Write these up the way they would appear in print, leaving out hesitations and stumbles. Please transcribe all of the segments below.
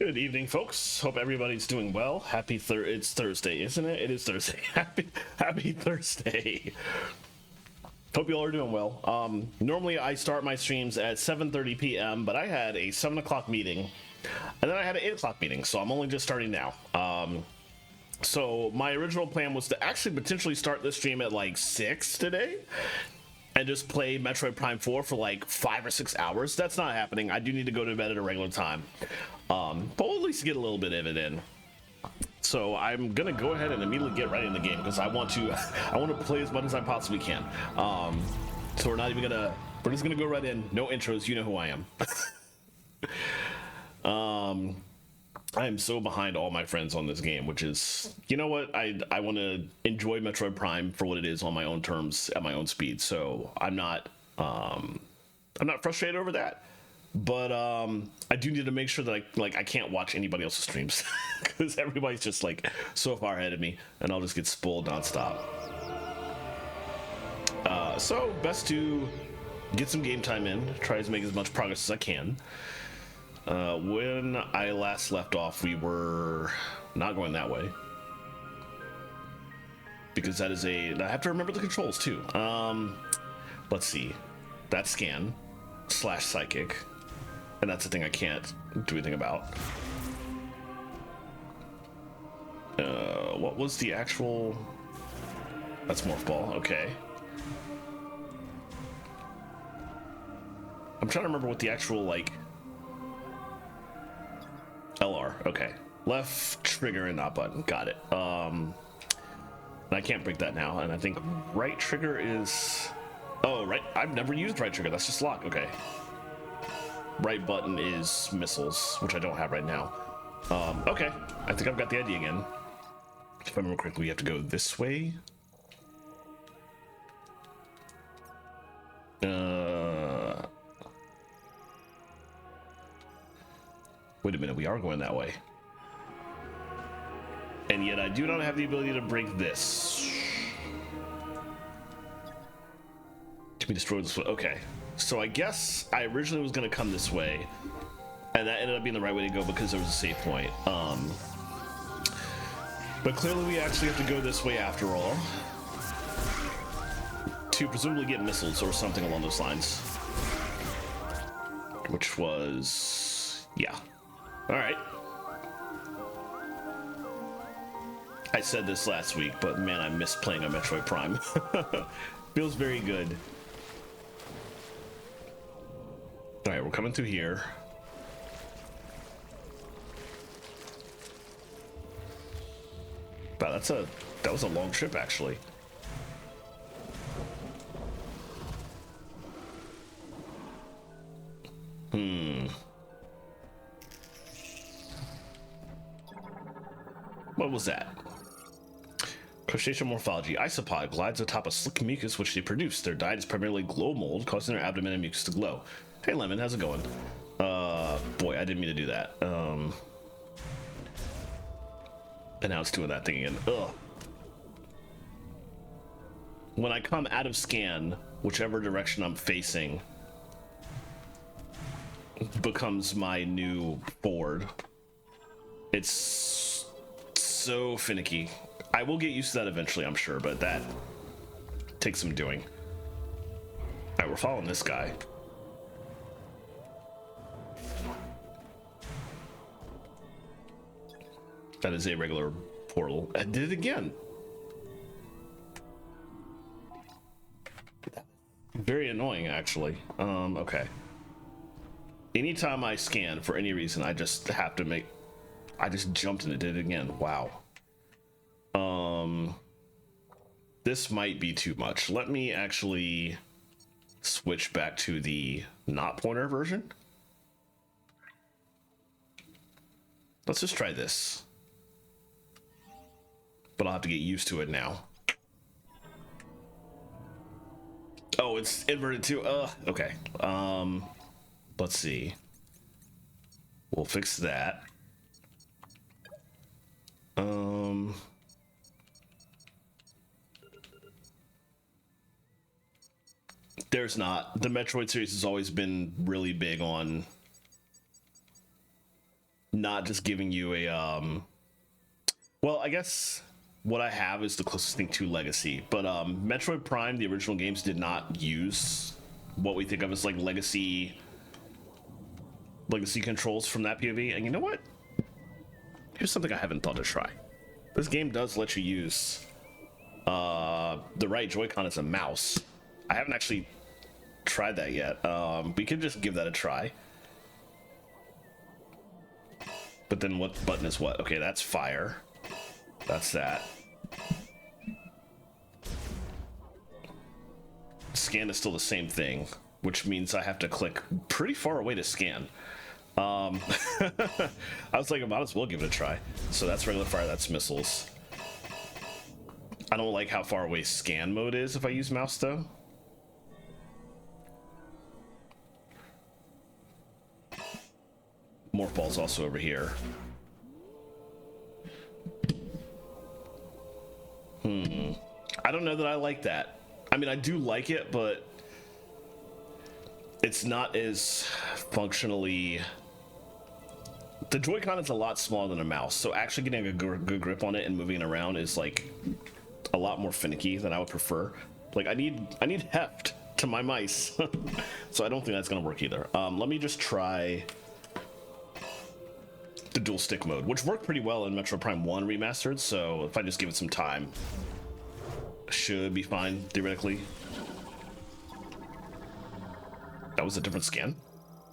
Good evening, folks. Hope everybody's doing well. It's Thursday, isn't it? It is Thursday. Happy Thursday. Hope you all are doing well. Normally I start my streams at 7:30 p.m., but I had a 7 o'clock meeting, and then I had an 8 o'clock meeting, so I'm only just starting now. So my original plan was to actually potentially start this stream at like 6 today, and just play Metroid Prime 4 for like 5 or 6 hours. That's not happening. I do need to go to bed at a regular time. But we'll at least get a little bit of it in. So I'm gonna go ahead and immediately get right in the game because I want to play as much as I possibly can. So we're just gonna go right in. No intros, you know who I am. I am so behind all my friends on this game, which is, you know what, I want to enjoy Metroid Prime for what it is on my own terms at my own speed. So I'm not frustrated over that, but I do need to make sure that I can't watch anybody else's streams because everybody's just like so far ahead of me, and I'll just get spoiled nonstop. So best to get some game time in, try to make as much progress as I can. When I last left off, we were not going that way. Because I have to remember the controls too. Let's see. That's scan / psychic. And that's the thing I can't do anything about. What was the actual... That's Morph Ball, okay. I'm trying to remember what the actual, like... LR, okay. Left trigger and not button, got it. And I can't break that now, and I think right trigger is... Oh, right, I've never used right trigger, that's just lock, okay. Right button is missiles, which I don't have right now. Okay, I think I've got the idea again. If I remember correctly, we have to go this way. Wait a minute, we are going that way. And yet I do not have the ability to break this. To be destroyed this way. Okay. So I guess I originally was going to come this way, and that ended up being the right way to go because there was a save point. But clearly we actually have to go this way after all, to presumably get missiles or something along those lines. Which was... yeah. Alright. I said this last week, but man, I miss playing a Metroid Prime. Feels very good. Alright, we're coming through here. Wow, that was a long trip, actually. What was that? Crustacean morphology. Isopod glides atop a slick mucus which they produce. Their diet is primarily glow mold, causing their abdomen and mucus to glow. Hey Lemon, how's it going? Boy, I didn't mean to do that. And now it's doing that thing again. Ugh. When I come out of scan, whichever direction I'm facing becomes my new board. It's so finicky. I will get used to that eventually, I'm sure, but that takes some doing. Alright, we're following this guy. That is a regular portal. I did it again. Very annoying, actually. Okay. Anytime I scan for any reason, I just have to make... I just jumped and it did it again. Wow. This might be too much. Let me actually switch back to the not pointer version. Let's just try this. But I'll have to get used to it now. Oh, it's inverted too. Okay. Let's see. We'll fix that. There's not. The Metroid series has always been really big on not just giving you a well, I guess what I have is the closest thing to Legacy, but Metroid Prime, the original games, did not use what we think of as like legacy controls from that POV. And you know what? Here's something I haven't thought to try. This game does let you use the right Joy-Con as a mouse. I haven't actually tried that yet. We could just give that a try. But then what button is what? Okay, that's fire. That's that. Scan is still the same thing, which means I have to click pretty far away to scan. I was like, I might as well give it a try. So that's regular fire, that's missiles. I don't like how far away scan mode is if I use mouse though. Morph ball's also over here. I don't know that I like that. I mean, I do like it, but it's not as functionally... The Joy-Con is a lot smaller than a mouse, so actually getting a good grip on it and moving it around is like a lot more finicky than I would prefer. Like I need heft to my mice, so I don't think that's gonna work either. Let me just try the dual stick mode, which worked pretty well in Metroid Prime 1 Remastered, so if I just give it some time, should be fine, theoretically. That was a different scan?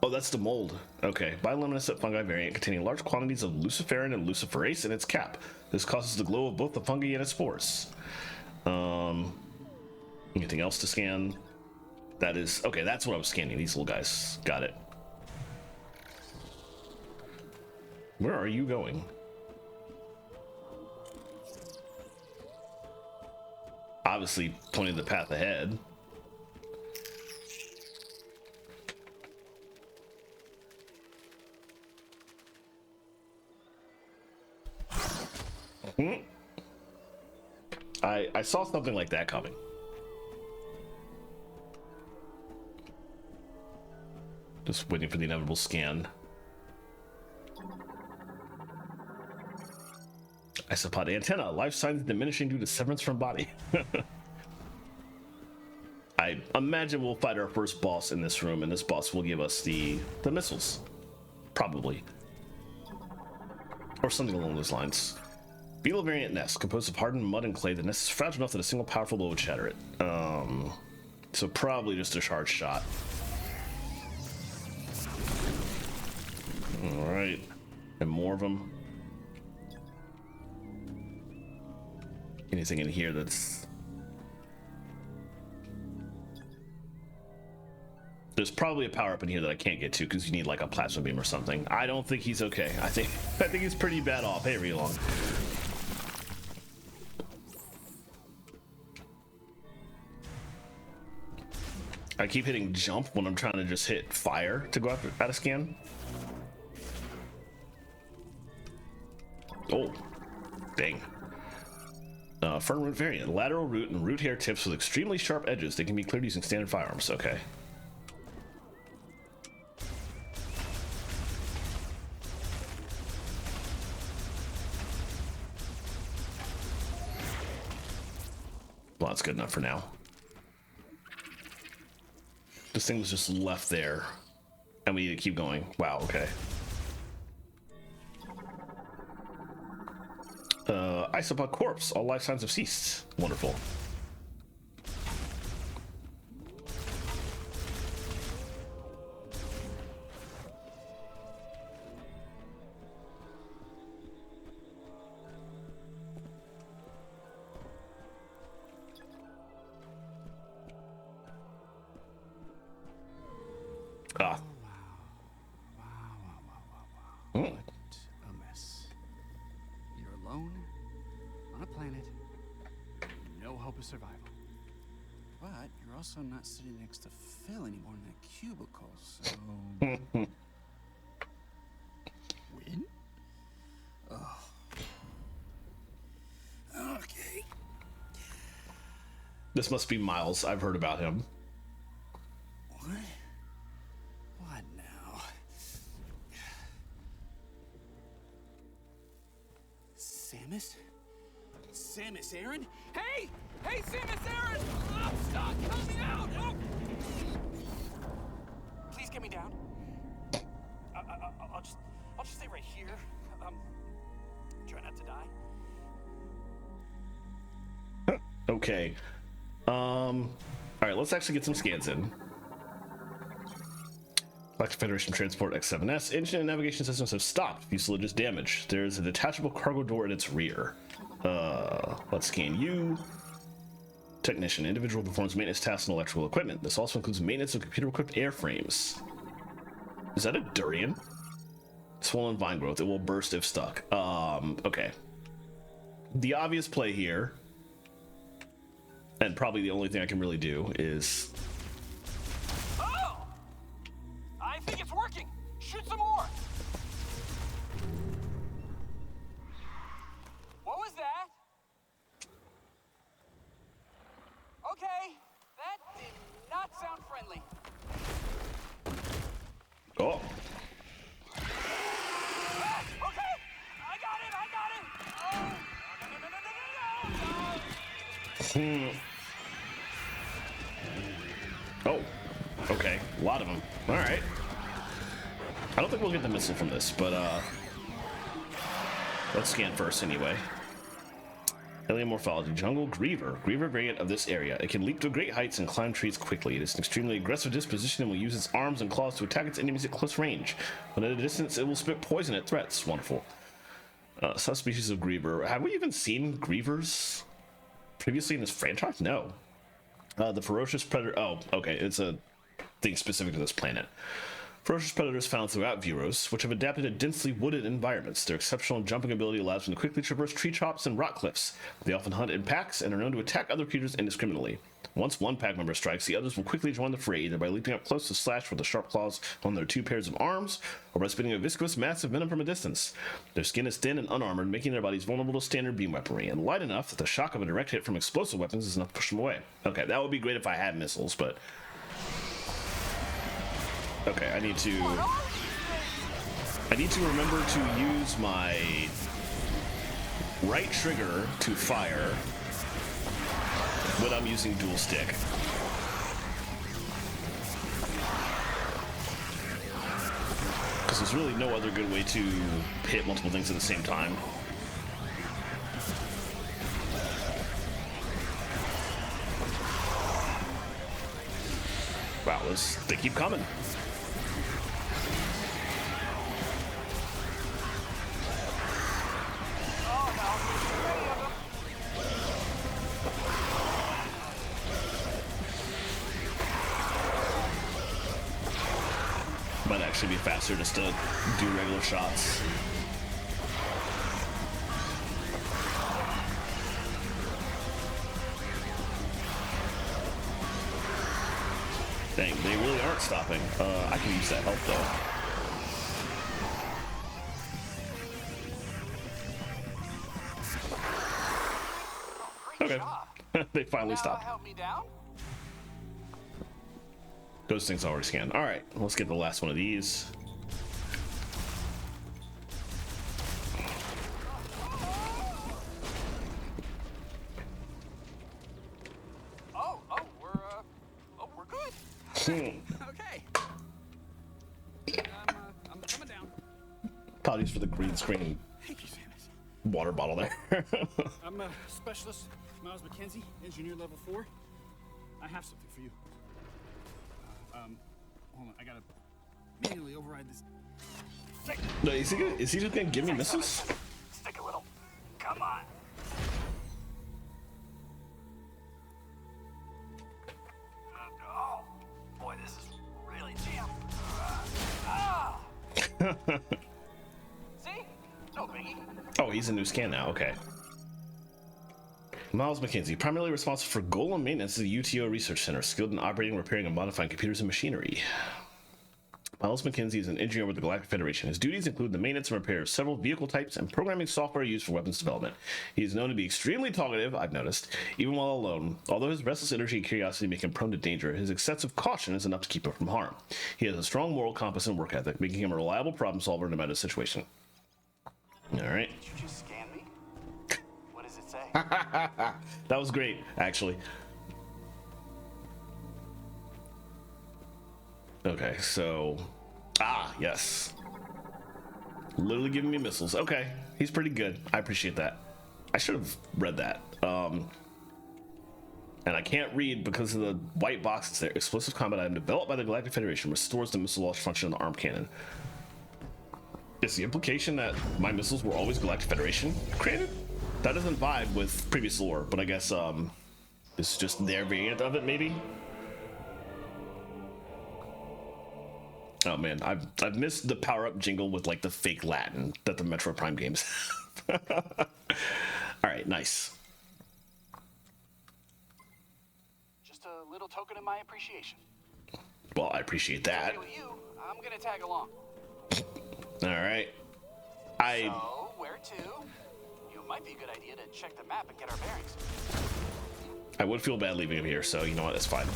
Oh, that's the mold. Okay. Bioluminescent fungi variant containing large quantities of luciferin and luciferase in its cap. This causes the glow of both the fungi and its spores. Anything else to scan? That is... Okay, that's what I was scanning, these little guys. Got it. Where are you going? Obviously pointing the path ahead. I saw something like that coming. Just waiting for the inevitable scan. Isopod antenna. Life signs diminishing due to severance from body. I imagine we'll fight our first boss in this room, and this boss will give us the missiles. Probably. Or something along those lines. Beetle variant nest, composed of hardened mud and clay. The nest is fragile enough that a single powerful blow would shatter it. So probably just a charge shot. Alright. And more of them. Anything in here that's... There's probably a power up in here that I can't get to because you need like a plasma beam or something. I don't think he's okay. I think he's pretty bad off. Hey, Relong. I keep hitting jump when I'm trying to just hit fire to go out of scan. Oh, dang. Fern root variant. Lateral root and root hair tips with extremely sharp edges. They can be cleared using standard firearms. Okay. Well, that's good enough for now. This thing was just left there, and we need to keep going. Wow, okay. Isopod corpse. All life signs have ceased. Wonderful. Ah. What a mess. You're alone on a planet, no hope of survival. But you're also not sitting next to Phil anymore in that cubicle, so win? Oh. Okay. This must be Miles. I've heard about him. What? What now? Samus? Samus Aran? Hey! Hey, Samus Aran! I'm stuck! Help me out! Oh! Please get me down. I'll just stay right here. Try not to die. Okay. All right, let's actually get some scans in. Galactic Federation Transport X7S. Engine and navigation systems have stopped. Fuselage is damaged. There is a detachable cargo door in its rear. Let's scan you. Technician. Individual performs maintenance tasks on electrical equipment. This also includes maintenance of computer-equipped airframes. Is that a durian? Swollen vine growth. It will burst if stuck. Okay. The obvious play here, and probably the only thing I can really do, is... Oh! I think it's working. Shoot some more. What was that? Okay, that did not sound friendly. Oh. Ah, okay, I got it. Oh, no. Oh, okay. A lot of them. All right. I don't think we'll get the missile from this, but let's scan first anyway. Alien morphology. Jungle Griever. Griever variant of this area. It can leap to great heights and climb trees quickly. It is an extremely aggressive disposition and will use its arms and claws to attack its enemies at close range. When at a distance, it will spit poison at threats. Wonderful. Subspecies of Griever. Have we even seen Grievers previously in this franchise? No. The ferocious predator. Oh, okay. It's a thing specific to this planet. Ferocious predators found throughout Vuros, which have adapted to densely wooded environments. Their exceptional jumping ability allows them to quickly traverse tree tops and rock cliffs. They often hunt in packs and are known to attack other creatures indiscriminately. Once one pack member strikes, the others will quickly join the fray, either by leaping up close to slash with the sharp claws on their two pairs of arms, or by spitting a viscous mass of venom from a distance. Their skin is thin and unarmored, making their bodies vulnerable to standard beam weaponry, and light enough that the shock of a direct hit from explosive weapons is enough to push them away. Okay, that would be great if I had missiles, but... Okay, I need to remember to use my right trigger to fire when I'm using dual stick. Because there's really no other good way to hit multiple things at the same time. Wow, they keep coming. Might actually be faster just to do regular shots. Dang, they really aren't stopping. I can use that help though. Okay. They finally stopped. Help me down? Those things already scanned. All right, let's get the last one of these. We're good. Okay. I'm coming down. Apologies for the green screen Thank you, Samus. water bottle there. I'm a specialist, Miles McKenzie, engineer level 4. I have something for you. Hold on, I gotta manually override this. No, is he just gonna give me missiles? Stick a little. Come on. Oh, boy, this is really jammed. See? No biggie. Oh, he's a new scan now. Okay. Miles McKenzie, primarily responsible for Golem maintenance at the UTO Research Center, skilled in operating, repairing, and modifying computers and machinery. Miles McKenzie is an engineer with the Galactic Federation. His duties include the maintenance and repair of several vehicle types and programming software used for weapons development. He is known to be extremely talkative, I've noticed, even while alone. Although his restless energy and curiosity make him prone to danger, his excessive caution is enough to keep him from harm. He has a strong moral compass and work ethic, making him a reliable problem solver no matter the situation. All right. Did you just scan me? That was great, actually. Okay, so... Ah, yes. Literally giving me missiles. Okay, he's pretty good. I appreciate that. I should have read that. And I can't read because of the white boxes there. Explosive combat item developed by the Galactic Federation restores the missile launch function of the arm cannon. Is the implication that my missiles were always Galactic Federation created? That doesn't vibe with previous lore, but I guess this is just their variant of it, maybe? Oh man, I've missed the power-up jingle with like the fake Latin that the Metroid Prime games have. Alright, nice. Just a little token of my appreciation. Well, I appreciate that. With you, I'm gonna tag along. Alright. So, where to? It might be a good idea to check the map and get our bearings. I would feel bad leaving him here, so you know what, that's fine.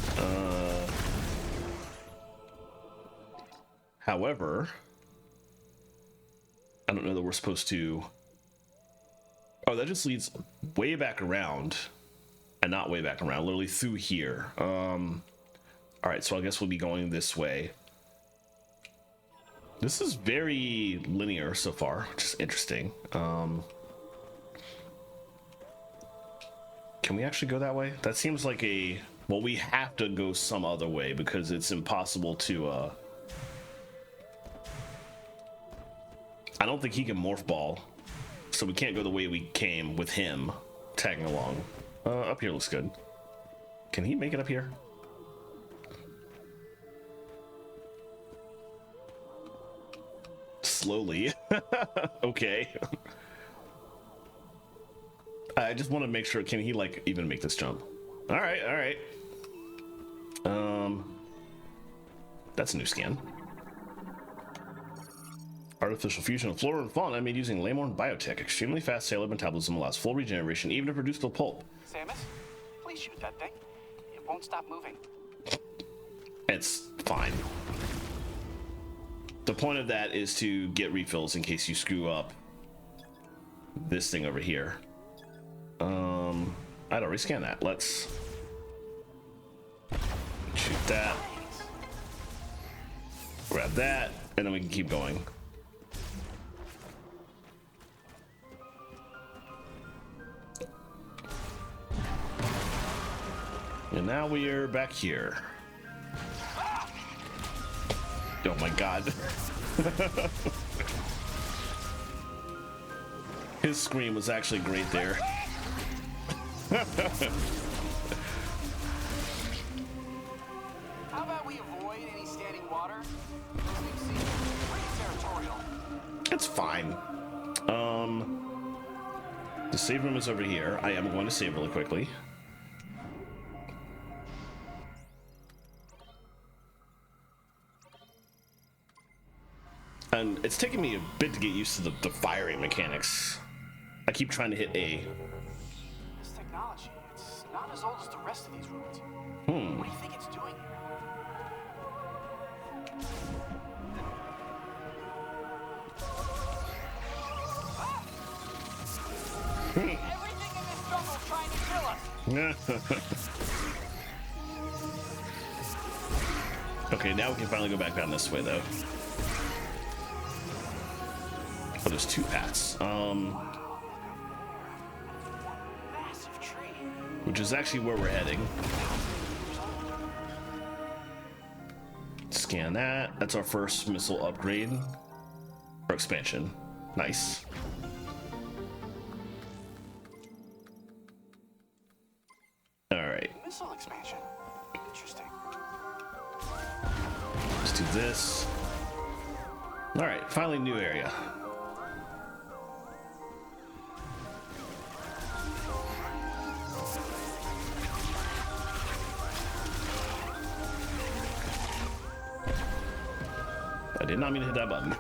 However, I don't know that we're supposed to... Oh, that just leads way back around. And not way back around, literally through here. Alright, so I guess we'll be going this way. This is very linear so far, which is interesting. Can we actually go that way? That seems like a... Well, we have to go some other way because it's impossible to... I don't think he can morph ball, so we can't go the way we came with him tagging along. Up here looks good. Can he make it up here? Slowly. Okay. I just want to make sure, can he like even make this jump? All right, all right. That's a new scan. Artificial fusion of flora and fauna made using Lamorn biotech. Extremely fast cellular metabolism allows full regeneration, even to produce the pulp. Samus, please shoot that thing. It won't stop moving. It's fine. The point of that is to get refills in case you screw up this thing over here. I'd already scanned that. Let's shoot that. Grab that, and then we can keep going. And now we are back here. Oh my god. His scream was actually great there. How about we avoid any standing water? This thing seems pretty territorial. It's fine. The save room is over here. I am going to save really quickly. And it's taking me a bit to get used to the firing mechanics. I keep trying to hit A. This technology, it's not as old as the rest of these ruins. What do you think it's doing here? Everything in this jungle trying to kill us. Okay, now we can finally go back down this way, though. Oh, there's two paths. Massive tree. Which is actually where we're heading. Scan that. That's our first missile upgrade. Or expansion. Nice. Alright. Missile expansion. Interesting. Let's do this. Alright, finally new area. I did not mean to hit that button.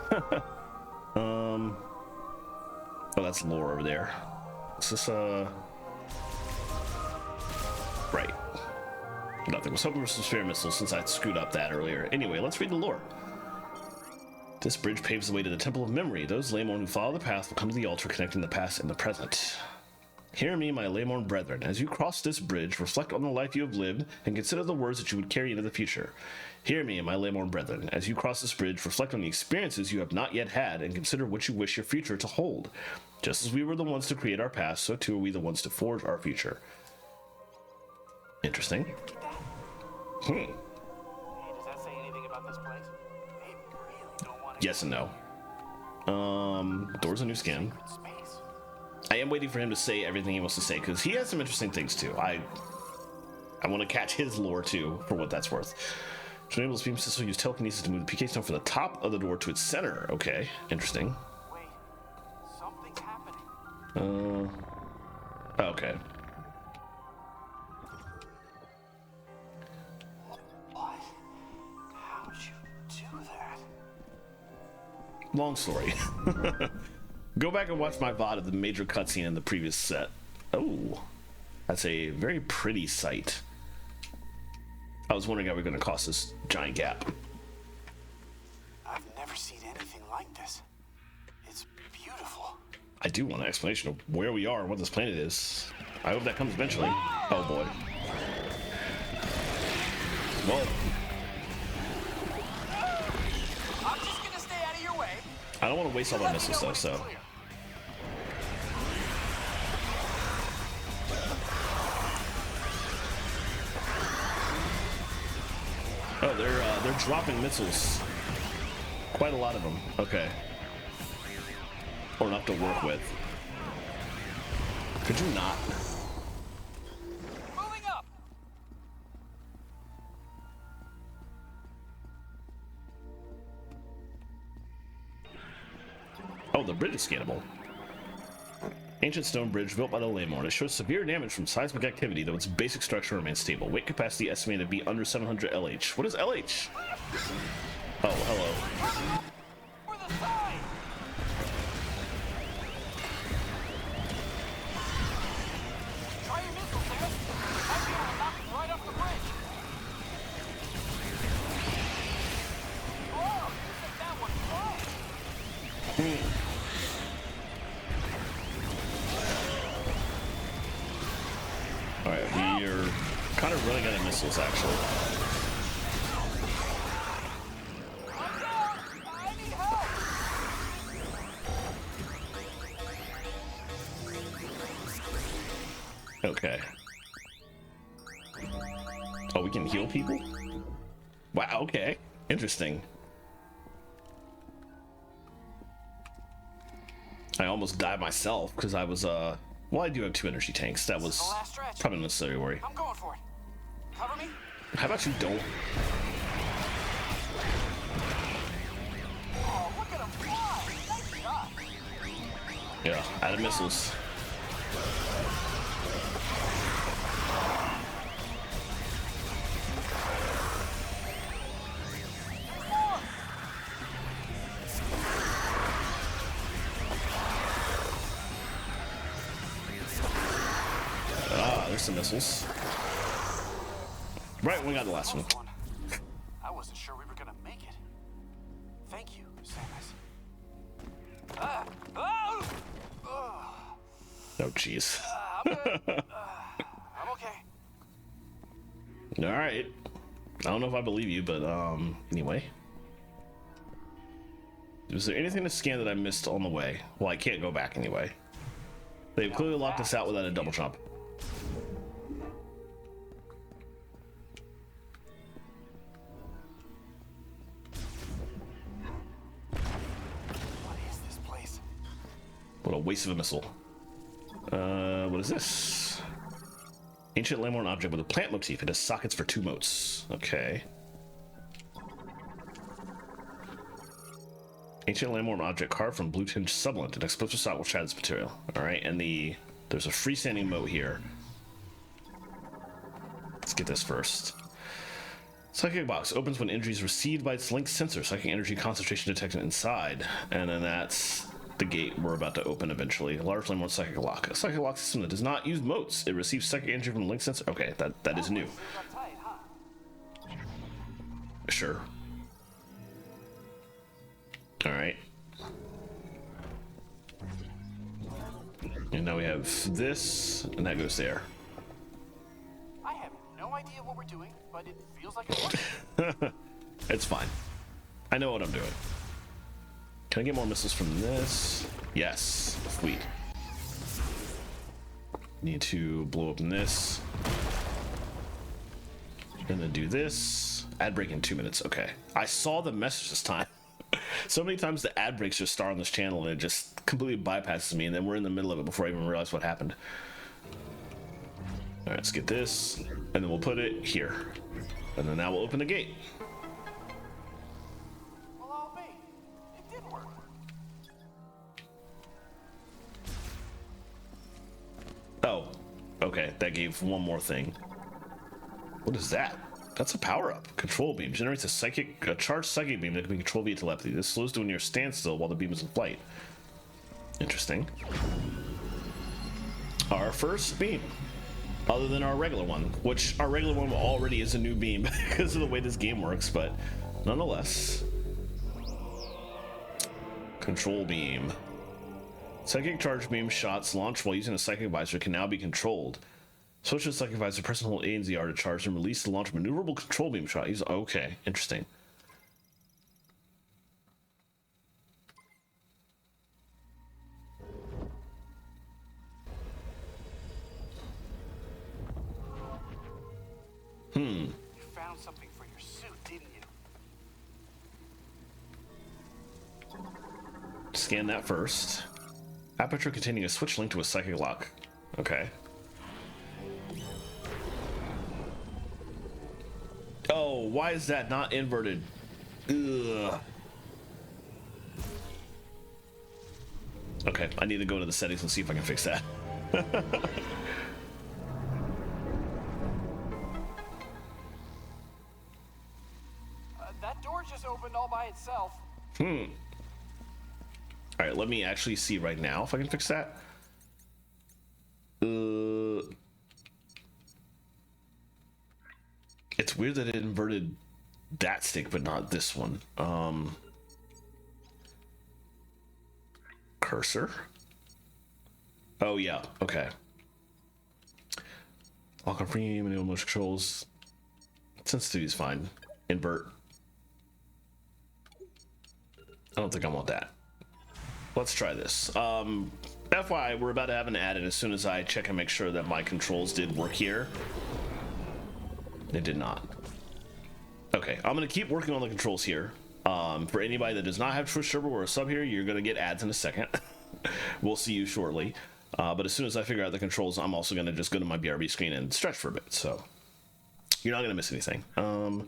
Oh, that's lore over there. Is this right. Nothing. Was hoping for some spare missiles since I screwed up that earlier. Anyway, let's read the lore. This bridge paves the way to the Temple of Memory. Those laymen who follow the path will come to the altar connecting the past and the present. Hear me, my Lamorn brethren. As you cross this bridge, reflect on the life you have lived and consider the words that you would carry into the future. Hear me, my Lamorn brethren. As you cross this bridge, reflect on the experiences you have not yet had and consider what you wish your future to hold. Just as we were the ones to create our past, so too are we the ones to forge our future. Interesting. Hey, does that say anything about this place? They really don't want to. Yes and no. Door's a new scan. Space. I am waiting for him to say everything he wants to say because he has some interesting things too. I want to catch his lore too for what that's worth. To enable this beam system, use telekinesis to move the PK stone from the top of the door to its center. Okay, interesting. Wait, something's happening. Okay. What? How'd you do that? Long story. Go back and watch my VOD of the major cutscene in the previous set. Oh, that's a very pretty sight. I was wondering how we're going to cross this giant gap. I've never seen anything like this. It's beautiful. I do want an explanation of where we are and what this planet is. I hope that comes eventually. Oh boy. Well, I'm just gonna stay out of your way. I don't want to waste all my missiles though, so. Oh, they're dropping missiles. Quite a lot of them. Okay. Or enough to work with. Could you not? Moving up. Oh, the bridge is scannable. Ancient stone bridge built by the Lamorn. It shows severe damage from seismic activity, though its basic structure remains stable. Weight capacity estimated to be under 700 LH. What is LH? Oh, hello. For the side. Try your missiles, Sam. Might be able to knock it right off the bridge. Whoa! You think that one's flying? Alright, we are kind of running out of missiles, actually. I'm down. I need help. Okay. Oh, we can heal people? Wow, okay. Interesting. I almost died myself because I was, well, I do have 2 energy tanks. That was The last stretch. probably not necessary worry. I'm going for it. Cover me. How about you don't? Oh, look at him fly. Nice shot. Yeah, out of missiles. Ah, there's some missiles. Right, we got the last one. Close one. I wasn't sure we were gonna make it. Thank you, Samus. Ah! Oh! Oh, jeez. I'm good. I'm okay. All right. I don't know if I believe you, but anyway. Was there anything to scan that I missed on the way? Well, I can't go back anyway. They've clearly locked us out without a double jump. What is this place? What a waste of a missile. What is this? Ancient Lamorn object with a plant motif. It has sockets for 2 motes. Okay. Ancient Lamorn object carved from blue tinged sublint. An explosive socket will shatter this material. Alright, and there's a freestanding mote here. Let's get this first. Psychic box opens when energy is received by its link sensor. Psychic energy concentration detected inside. And then that's the gate we're about to open eventually. A large Lamorn psychic lock. A psychic lock system that does not use motes. It receives psychic energy from the link sensor. Okay, that is new. Tight, huh? Sure. Alright. And now we have this, and that goes there. I have no idea what we're doing, but it feels like it's working. It's fine. I know what I'm doing. Can I get more missiles from this? Yes. Sweet. Need to blow up this. Gonna do this. Ad break in 2 minutes. Okay. I saw the message this time. So many times the ad breaks just start on this channel and it just completely bypasses me, and then we're in the middle of it before I even realize what happened. All right, let's get this, and then we'll put it here. And then now we'll open the gate. Well, I'll be. It did work. Oh, okay, that gave one more thing. What is that? That's a power-up. Control beam generates a charged psychic beam that can be controlled via telepathy. This slows down your standstill while the beam is in flight. Interesting. Our first beam, other than our regular one, which our regular one already is a new beam because of the way this game works, but nonetheless. Control beam. Psychic charge beam shots launched while using a psychic visor can now be controlled. Switch to the psychic visor, press and hold A and ZR to charge and release to launch a maneuverable control beam shot. Okay, interesting. You found something for your suit, didn't you? Scan that first. Aperture containing a switch linked to a psychic lock. Okay. Oh, why is that not inverted? Ugh. Okay, I need to go to the settings and see if I can fix that. That door just opened all by itself. All right, let me actually see right now if I can fix that. It's weird that it inverted that stick, but not this one. Cursor. Oh yeah, okay. Lock on frame and motion controls. Sensitivity is fine. Invert. I don't think I want that. Let's try this. FYI, we're about to have an add-in as soon as I check and make sure that my controls did work here. They did not. Okay, I'm gonna keep working on the controls here. For anybody that does not have Twitch server or a sub here, you're gonna get ads in a second. We'll see you shortly. But as soon as I figure out the controls, I'm also gonna just go to my BRB screen and stretch for a bit. So you're not gonna miss anything. Oh,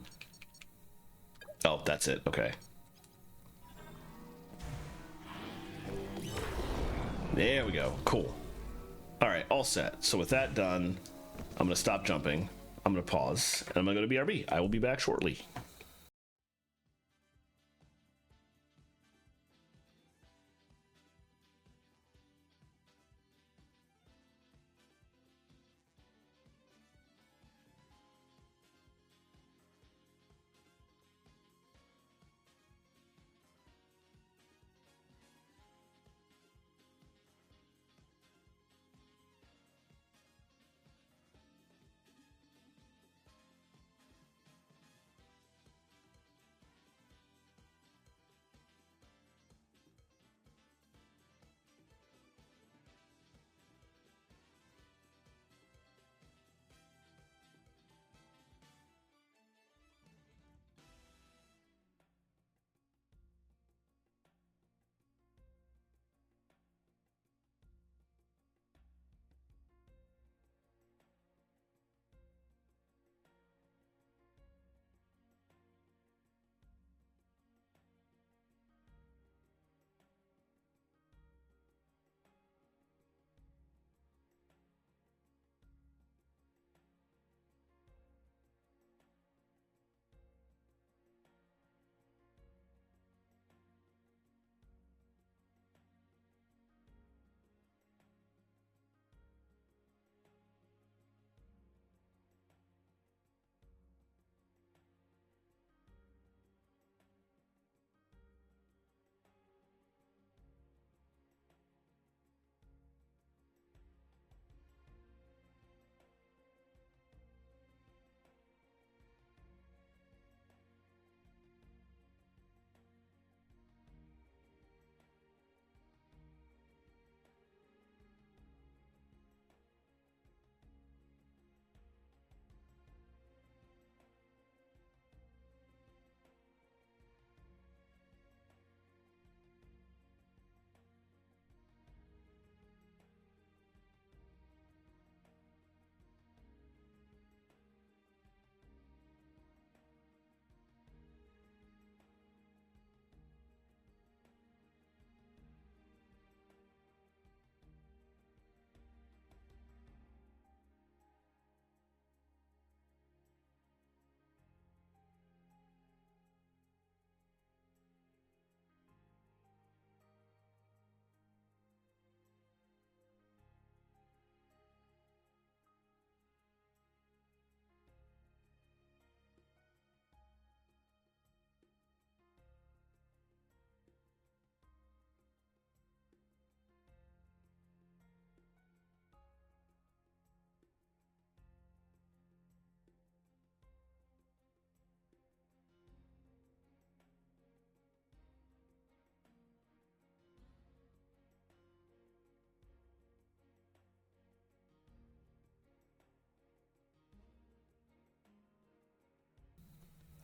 that's it. Okay. There we go. Cool. All right, all set. So with that done, I'm gonna stop jumping. I'm gonna pause, and I'm gonna go to BRB. I will be back shortly.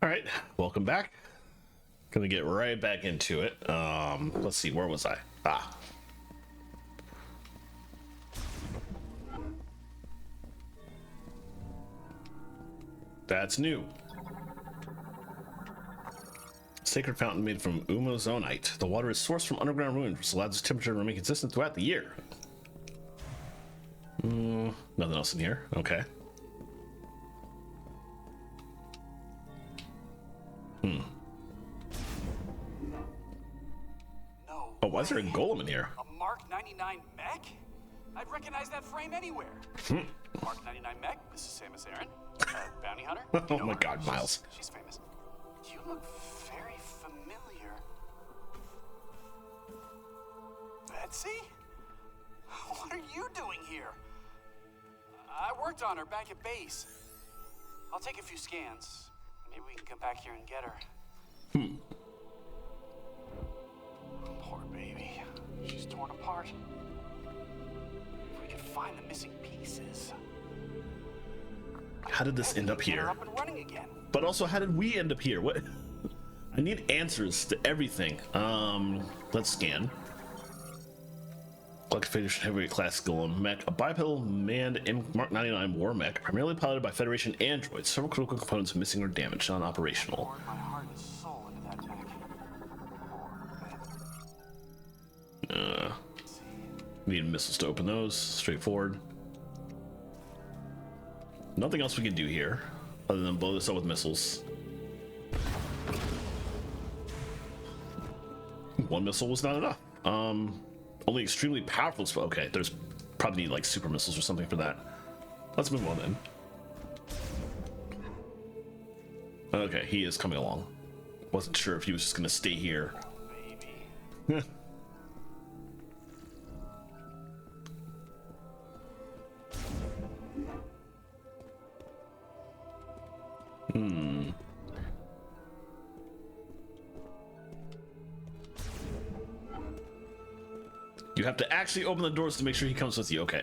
All right, welcome back. Gonna get right back into it. Let's see, where was I? That's new. Sacred fountain made from umozonite. The water is sourced from underground ruins, which allows its temperature to remain consistent throughout the year. Nothing else in here. Okay. No. Oh, why is there a golem in here? A Mark 99 mech? I'd recognize that frame anywhere. Mark 99 mech, this is Samus Aran, bounty hunter. Oh my God, Miles. She's famous. You look very familiar. Betsy? What are you doing here? I worked on her back at base. I'll take a few scans. Maybe we can come back here and get her. Poor baby. She's torn apart. If we could find the missing pieces. How did this end up Get her here? up and running again. But also, how did we end up here? What? I need answers to everything. Let's scan. Black Federation heavyweight class golem mech, a bipedal manned Mark 99 war mech, primarily piloted by Federation androids. Several critical components are missing or damaged, non-operational. Poured my heart and soul into that mech. Poor Need missiles to open those. Straightforward. Nothing else we can do here other than blow this up with missiles. One missile was not enough. Only extremely powerful. Okay, there's probably need like super missiles or something for that. Let's move on then. Okay, he is coming along. Wasn't sure if he was just gonna stay here. baby. You have to actually open the doors to make sure he comes with you. Okay.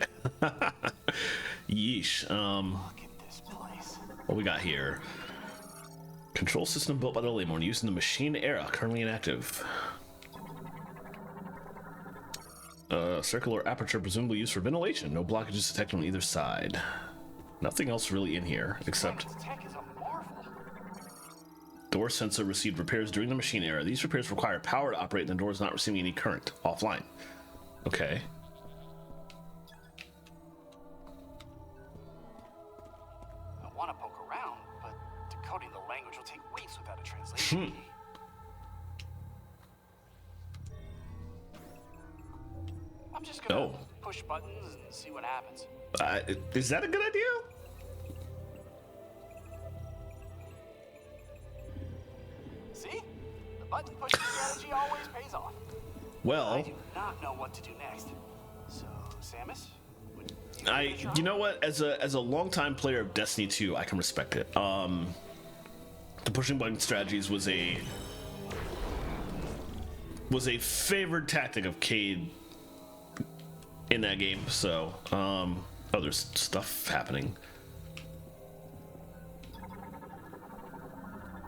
Yeesh. Look at this place. What we got here? Control system built by the Lamorn used in the machine era, currently inactive. Circular aperture presumably used for ventilation. No blockages detected on either side. Nothing else really in here except This tech is a marvel. door sensor received repairs during the machine era. These repairs require power to operate, and the door is not receiving any current. Offline. Okay. I want to poke around, but decoding the language will take weeks without a translation key. I'm just gonna push buttons and see what happens. Is that a good idea? See? The button pushing strategy always pays off. I Well, do not know what to do next. So, Samus? would you give it a you try? know what? As a longtime player of Destiny 2, I can respect it. The pushing button strategies was a favored tactic of Cade in that game. So, oh, there's stuff happening.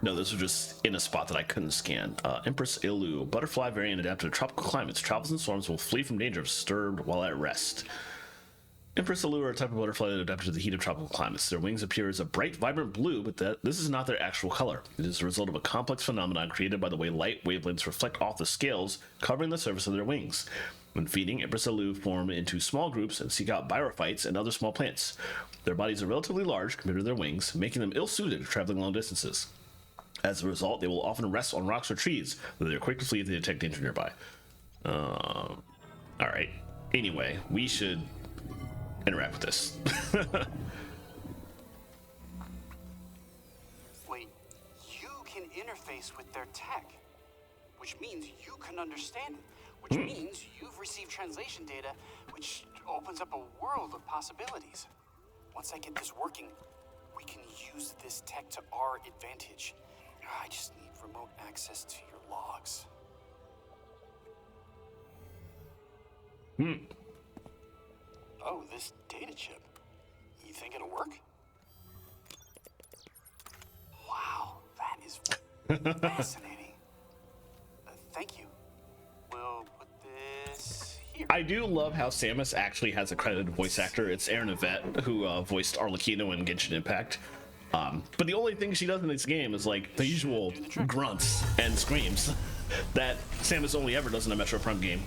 No, those are just in a spot that I couldn't scan. Empress Ilu, butterfly variant adapted to tropical climates. Travels and storms will flee from danger if disturbed while at rest. Empress Ilu are a type of butterfly that adapted to the heat of tropical climates. Their wings appear as a bright, vibrant blue, but this is not their actual color. It is the result of a complex phenomenon created by the way light wavelengths reflect off the scales covering the surface of their wings. When feeding, Empress Ilu form into small groups and seek out bryophytes and other small plants. Their bodies are relatively large compared to their wings, making them ill-suited to traveling long distances. As a result, they will often rest on rocks or trees, where they are quick to flee if they detect danger nearby. Alright. Anyway, we should interact with this. Wait, you can interface with their tech, which means you can understand it, which means you've received translation data, which opens up a world of possibilities. Once I get this working, we can use this tech to our advantage. I just need remote access to your logs. Oh, this data chip. You think it'll work? Wow, that Fascinating. Thank you. We'll put this here. I do love how Samus actually has a credited voice actor. It's Aaron Yvette, who voiced Arlecchino in Genshin Impact. But the only thing she does in this game is like the usual grunts and screams that Samus only ever does in a Metroid Prime game.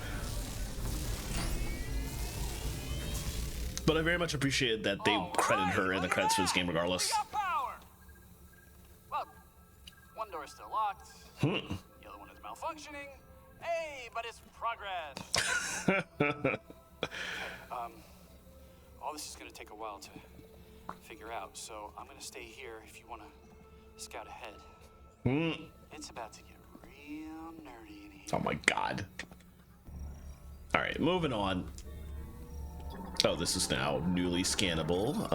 But I very much appreciate that they credit her in the credits for this game regardless. We got power. Well, one door is still locked. The other one is malfunctioning. Hey, but it's progress. All this is gonna take a while to figure out, so I'm gonna stay here if you wanna scout ahead. It's about to get real nerdy in here. Oh my god. Alright, moving on. Oh, this is now newly scannable.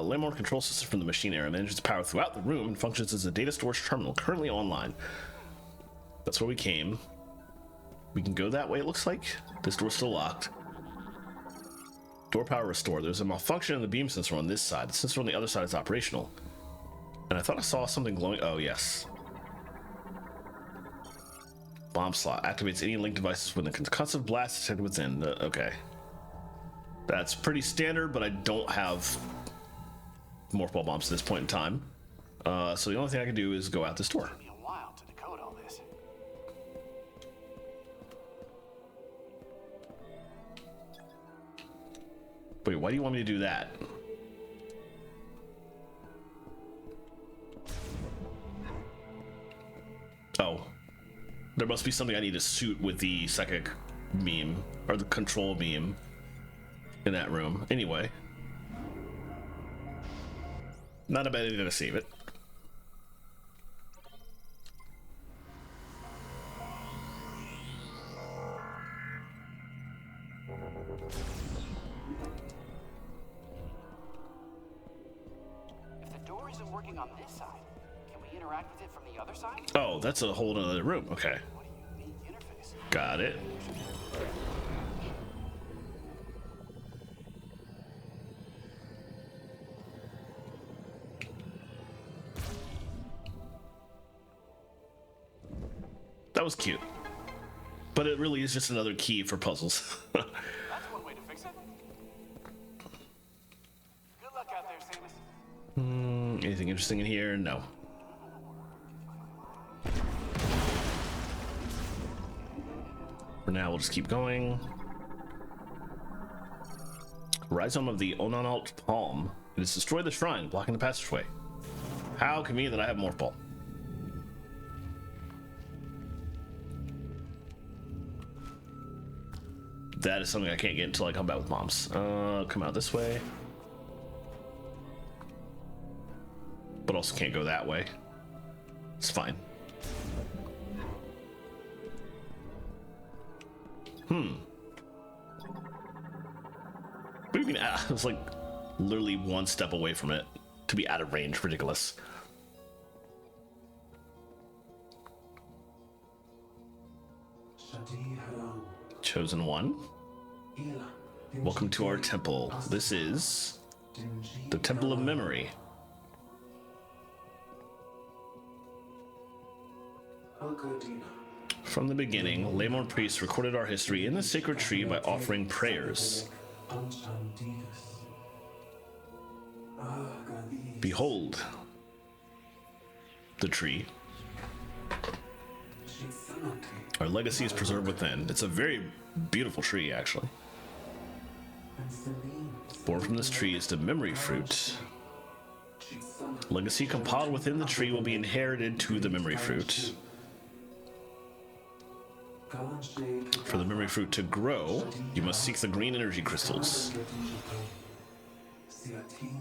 Landmark control system from the machine era manages power throughout the room and functions as a data storage terminal currently online. That's where we came. We can go that way, it looks like. This door's still locked. Door power restored. There's a malfunction in the beam sensor on this side. The sensor on the other side is operational. And I thought I saw something glowing. Oh, yes. Bomb slot. Activates any linked devices when the concussive blast is detected within. Okay. That's pretty standard, but I don't have morph ball bombs at this point in time. So the only thing I can do is go out this door. It'll be a while to decode all this. Wait, why do you want me to do that? Oh. There must be something I need to suit with the psychic beam, or the control beam in that room. Anyway. Not a bad idea to save it. If the door isn't working on this side, can we interact with it from the other side? Oh, that's a whole other room. Okay. What a unique interface. Got it. That was cute. But it really is just another key for puzzles. That's one way to fix it. Good luck out there, Samus. Anything interesting in here? No. For now, we'll just keep going. Rhizome of the Ononalt Palm. It has destroyed the shrine, blocking the passageway. How convenient that I have Morph Ball. That is something I can't get until I come back with Moms. Come out this way. But also can't go that way. It's fine. What do you mean? I was like literally one step away from it to be out of range. Ridiculous. Chosen one. Welcome to our temple. This is the Temple of Memory. From the beginning, Lamorn priests recorded our history in the sacred tree by offering prayers. Behold the tree. Our legacy is preserved within. It's a very beautiful tree, actually. Born from this tree is the memory fruit. Legacy compiled within the tree will be inherited to the memory fruit. For the memory fruit to grow, you must seek the green energy crystals,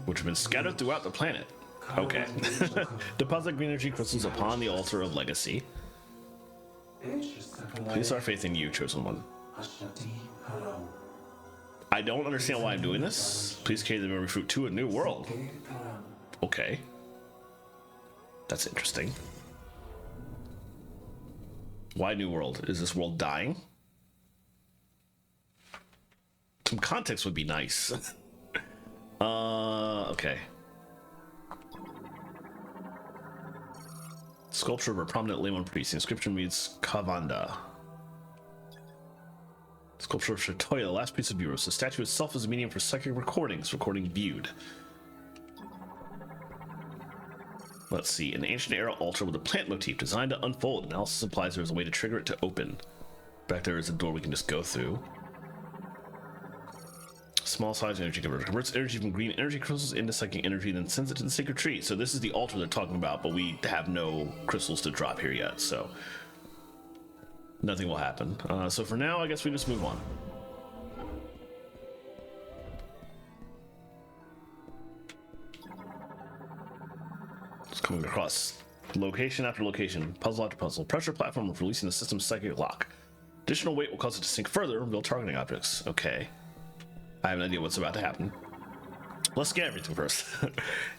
which have been scattered throughout the planet. Okay. Deposit green energy crystals upon the altar of legacy. Place our faith in you, chosen one. I don't understand why I'm doing this. Please carry the memory fruit to a new world. Okay. That's interesting. Why new world? Is this world dying? Some context would be nice. Okay. Sculpture of a prominent Lemon priest. The inscription reads Kavanda. Sculpture of Shatoya, the last piece of Buros. The statue itself is a medium for psychic recordings, recording viewed. Let's see, an ancient era altar with a plant motif designed to unfold. Analysis implies there is a way to trigger it to open. Back there is a door we can just go through. Small size energy converter. Converts energy from green energy crystals into psychic energy, then sends it to the sacred tree. So this is the altar they're talking about, but we have no crystals to drop here yet, so nothing will happen. So for now, I guess we just move on. Just coming across location after location, puzzle after puzzle. Pressure platform of releasing the system's psychic lock. Additional weight will cause it to sink further and reveal targeting objects. Okay. I have no idea what's about to happen. Let's scan everything first.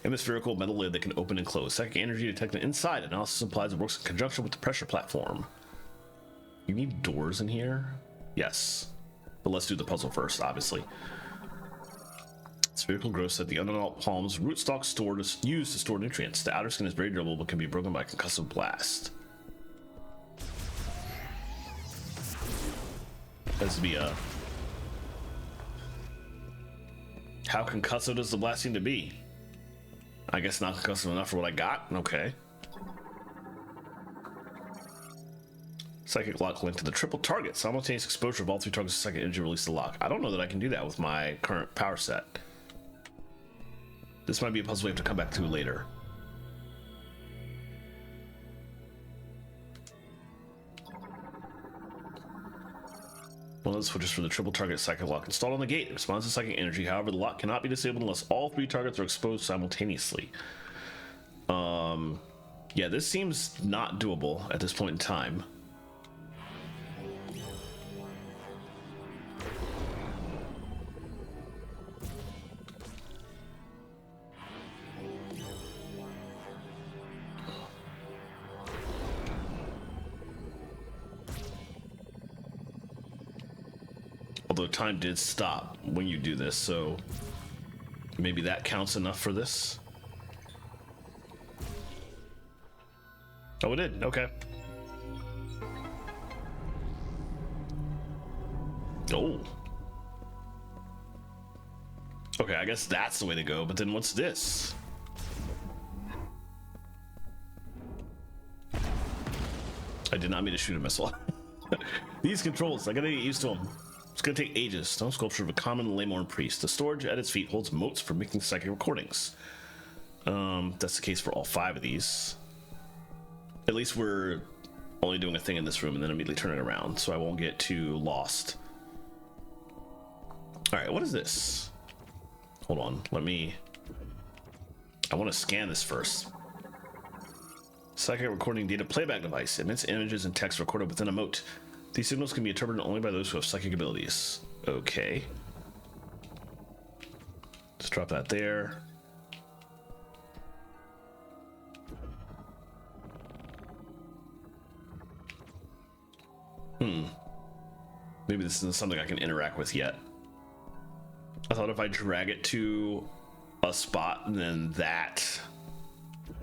Hemispherical metal lid that can open and close. Psychic energy detected inside. Analysis implies it works in conjunction with the pressure platform. You need doors in here? Yes. But let's do the puzzle first, obviously. Spherical growth at the undeveloped palms. Rootstock used to store nutrients. The outer skin is very durable but can be broken by concussive blast. This would be a... How concussive does the blast seem to be? I guess not concussive enough for what I got? Okay. Psychic lock linked to the triple target. Simultaneous exposure of all three targets to psychic energy release the lock. I don't know that I can do that with my current power set. This might be a puzzle we have to come back to later. One of the switches for the triple target psychic lock installed on the gate. It responds to psychic energy. However, the lock cannot be disabled unless all three targets are exposed simultaneously. Yeah, this seems not doable at this point in time. Although time did stop when you do this, so maybe that counts enough for this. Oh, it did. Okay. Oh. Okay, I guess that's the way to go, but then what's this? I did not mean to shoot a missile. These controls, I gotta get used to them. It's gonna take ages. Stone sculpture of a common Lamorn priest. The storage at its feet holds motes for making psychic recordings. That's the case for all 5 of these. At least we're only doing a thing in this room and then immediately turn it around, so I won't get too lost. Alright, what is this? Hold on, I want to scan this first. Psychic recording data playback device. Emits images and text recorded within a mote. These signals can be interpreted only by those who have psychic abilities. Okay. Let's drop that there. Maybe this isn't something I can interact with yet. I thought if I drag it to a spot, then that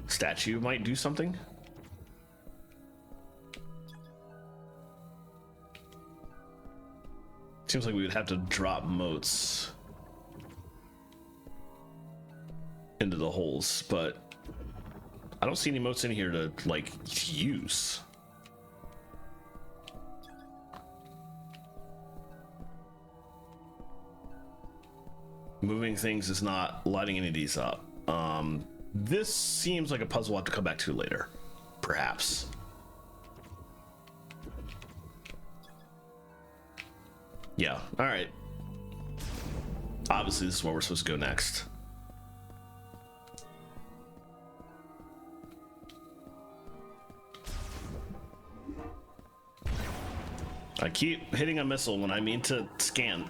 statue might do something. Seems like we would have to drop motes into the holes, but I don't see any motes in here to, like, use. Moving things is not lighting any of these up. This seems like a puzzle we'll have to come back to later, perhaps. Yeah, all right. Obviously, this is where we're supposed to go next. I keep hitting a missile when I mean to scan.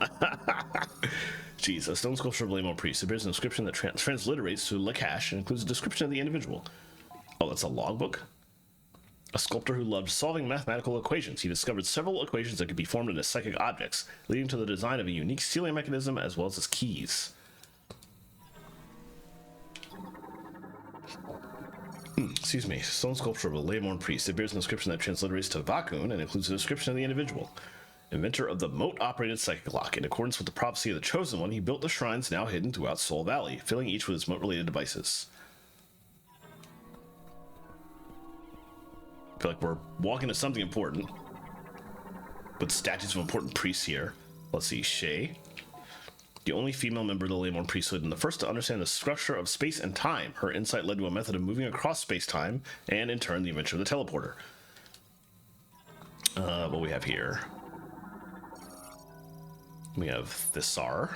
Jeez, a stone sculpture of Lamorn priest. There's an inscription that transliterates to Lakash and includes a description of the individual. Oh, that's a logbook? A sculptor who loved solving mathematical equations. He discovered several equations that could be formed into psychic objects, leading to the design of a unique sealing mechanism as well as its keys. Excuse me, stone sculpture of a Laymorn priest. It bears an inscription that transliterates to Vakun and includes a description of the individual. Inventor of the moat-operated psychic lock. In accordance with the prophecy of the Chosen One, he built the shrines now hidden throughout Soul Valley, filling each with its moat-related devices. I feel like we're walking to something important. With statues of important priests here. Let's see, Shay. The only female member of the Laymorn priesthood and the first to understand the structure of space and time. Her insight led to a method of moving across space-time, and in turn, the invention of the teleporter. What we have here? We have Thisar.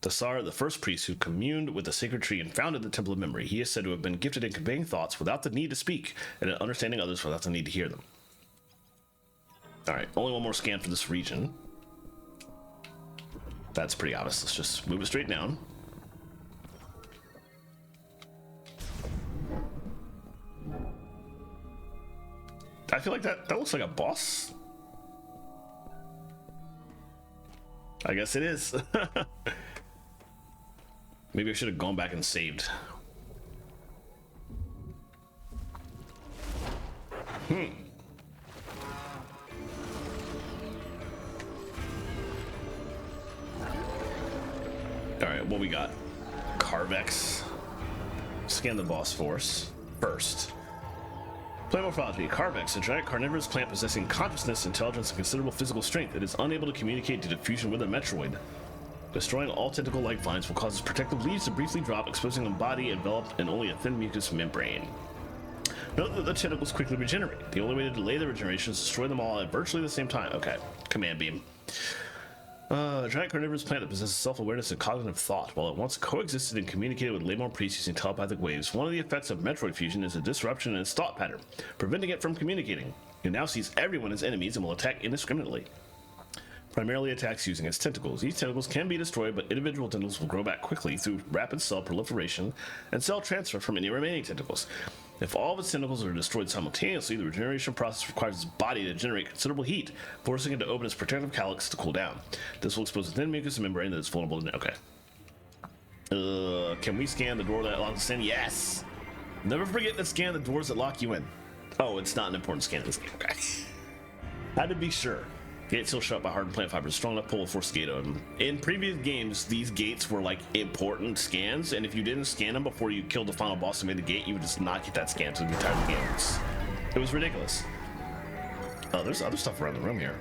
Thisar, the first priest who communed with the sacred tree and founded the Temple of Memory. He is said to have been gifted in conveying thoughts without the need to speak, and in understanding others without the need to hear them. Alright, only one more scan for this region. That's pretty obvious. Let's just move it straight down. I feel like that looks like a boss. I guess it is. Maybe I should have gone back and saved. Alright, what we got? Carvex. Scan the boss force first. Play morphology. Carvex, a giant carnivorous plant possessing consciousness, intelligence, and considerable physical strength. It is unable to communicate due to fusion with a Metroid. Destroying all tentacle-like vines will cause its protective leaves to briefly drop, exposing a body enveloped in only a thin mucous membrane. Note that the tentacles quickly regenerate. The only way to delay the regeneration is to destroy them all at virtually the same time. Okay, command beam. A giant carnivorous plant that possesses self-awareness and cognitive thought. While it once coexisted and communicated with Laymorn priests using telepathic waves, one of the effects of Metroid fusion is a disruption in its thought pattern, preventing it from communicating. It now sees everyone as enemies and will attack indiscriminately. Primarily attacks using its tentacles. These tentacles can be destroyed, but individual tentacles will grow back quickly through rapid cell proliferation and cell transfer from any remaining tentacles. If all of its tentacles are destroyed simultaneously, the regeneration process requires its body to generate considerable heat, forcing it to open its protective calyx to cool down. This will expose a thin mucous membrane that is vulnerable to... Okay. Can we scan the door that locks us in? Yes! Never forget to scan the doors that lock you in. Oh, it's not an important scan in this game. Okay. Had to be sure. Gates still shut by hardened plant fibers, strong enough pull to force gate open. In previous games, these gates were like important scans, and if you didn't scan them before you killed the final boss and made the gate, you would just not get that scan to the entire game. It was ridiculous. Oh, there's other stuff around the room here.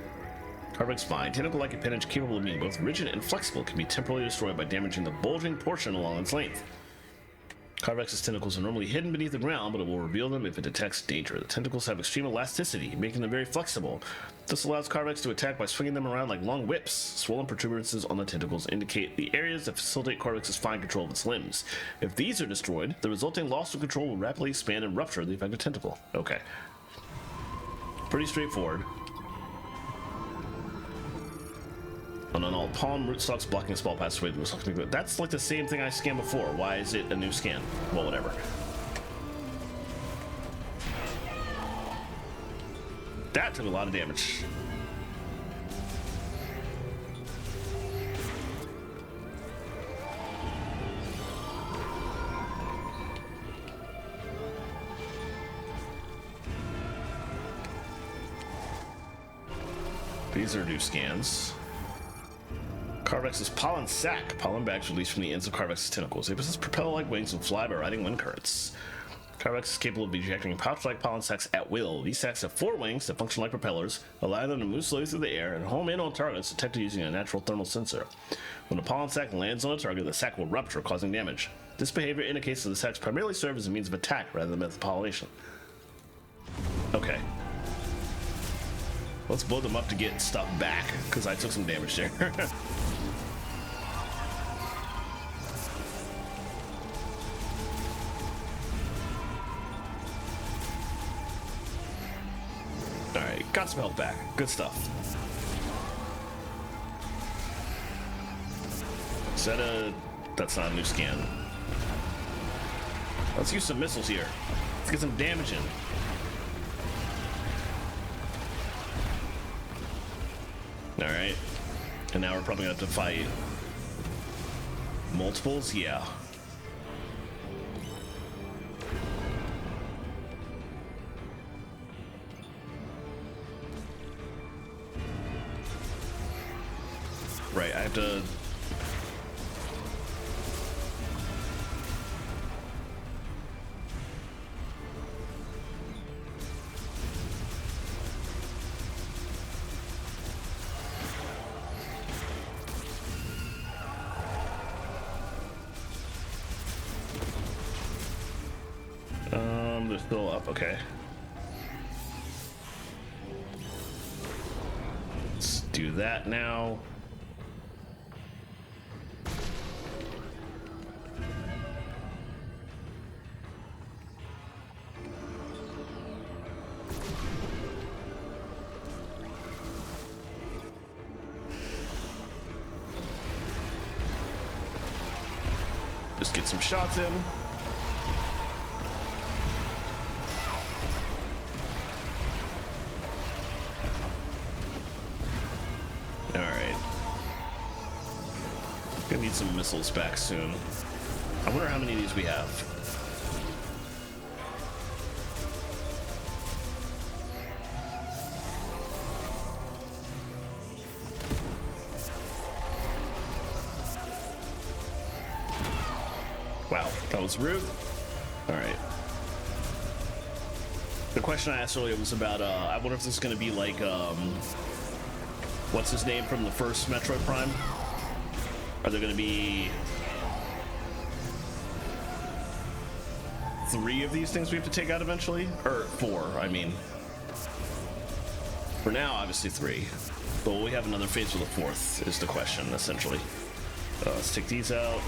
Carvex spine, tentacle-like appendage capable of being both rigid and flexible, can be temporarily destroyed by damaging the bulging portion along its length. Carvex's tentacles are normally hidden beneath the ground, but it will reveal them if it detects danger. The tentacles have extreme elasticity, making them very flexible. This allows Carvex to attack by swinging them around like long whips. Swollen protuberances on the tentacles indicate the areas that facilitate Carvex's fine control of its limbs. If these are destroyed, the resulting loss of control will rapidly expand and rupture the affected tentacle. Okay. Pretty straightforward. And on all palm rootstocks blocking a spell path sway. That's like the same thing I scanned before. Why is it a new scan? Well, whatever. That took a lot of damage. These are new scans. Carvex's pollen sac. Pollen bags released from the ends of Carvex's tentacles. They possess propeller-like wings and fly by riding wind currents. Carvex is capable of ejecting pouch-like pollen sacs at will. These sacs have 4 wings that function like propellers, allowing them to move slowly through the air and home in on targets detected using a natural thermal sensor. When a pollen sac lands on a target, the sac will rupture, causing damage. This behavior indicates that the sacs primarily serve as a means of attack rather than method of pollination. Okay. Let's blow them up to get stuff back, because I took some damage there. Alright, got some health back. Good stuff. Is that a... That's not a new scan. Let's use some missiles here. Let's get some damage in. Alright. And now we're probably gonna have to fight multiples? Yeah. Right, I have to... they're still up, okay. Let's do that now. Just get some shots in. Alright. Gonna need some missiles back soon. I wonder how many of these we have. Wow, that was rude. Alright. The question I asked earlier was about, I wonder if this is gonna be like, what's his name from the first Metroid Prime? Are there gonna be 3 of these things we have to take out eventually? Or 4, I mean. For now, obviously 3. But will we have another phase for the 4th is the question, essentially. Let's take these out.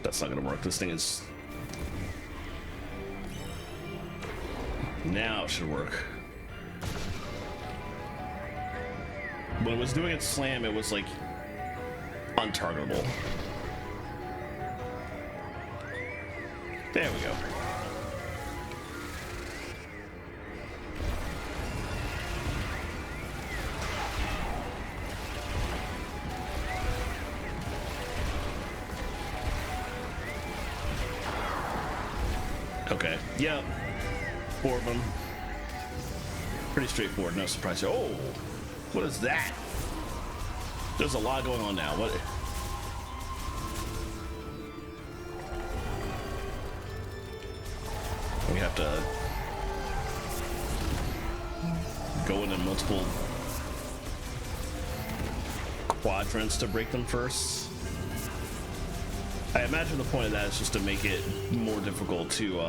That's not gonna work. This thing is... Now it should work. When it was doing its slam, it was like untargetable. There we go. Okay, yep. 4 of them. Pretty straightforward, no surprise here. Oh, what is that? There's a lot going on now. What? We have to go into multiple quadrants to break them first. I imagine the point of that is just to make it more difficult to